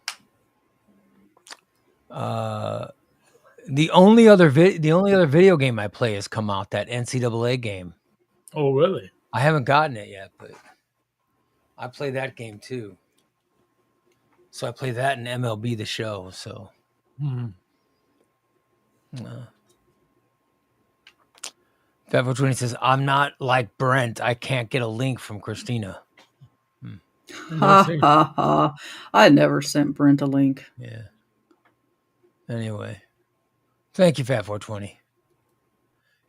The only other video game I play has come out, that NCAA game.
Oh, really?
I haven't gotten it yet, but I play that game too. So I play that in MLB The Show. So. Fat 20 says, I'm not like Brent. I can't get a link from Christina.
Ha, ha, ha. I never sent Brent a link.
Yeah. Anyway. Thank you, Fat 420.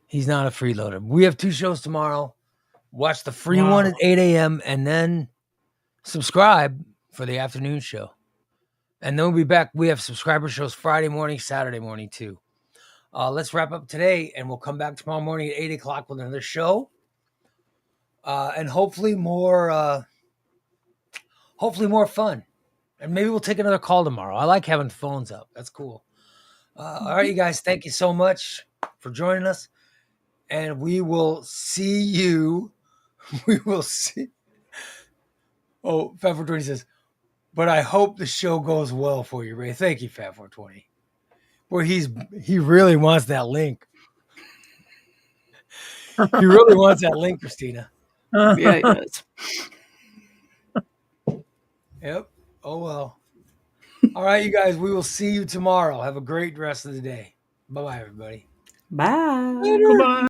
He's not a freeloader. We have 2 shows tomorrow. Watch the free one at 8 a.m. and then subscribe for the afternoon show. And then we'll be back. We have subscriber shows Friday morning, Saturday morning too. Let's wrap up today, and we'll come back tomorrow morning at 8 o'clock with another show. And hopefully more fun. And maybe we'll take another call tomorrow. I like having phones up. That's cool. All right, you guys, thank you so much for joining us. And we will see you. We will see. Oh, Fat 420 says, but I hope the show goes well for you, Ray. Thank you, Fat 420. Boy, he really wants that link. He really wants that link, Christina.
Yeah, he does.
Yep. Oh, well. All right, you guys, we will see you tomorrow. Have a great rest of the day. Bye-bye, everybody.
Bye.
Goodbye.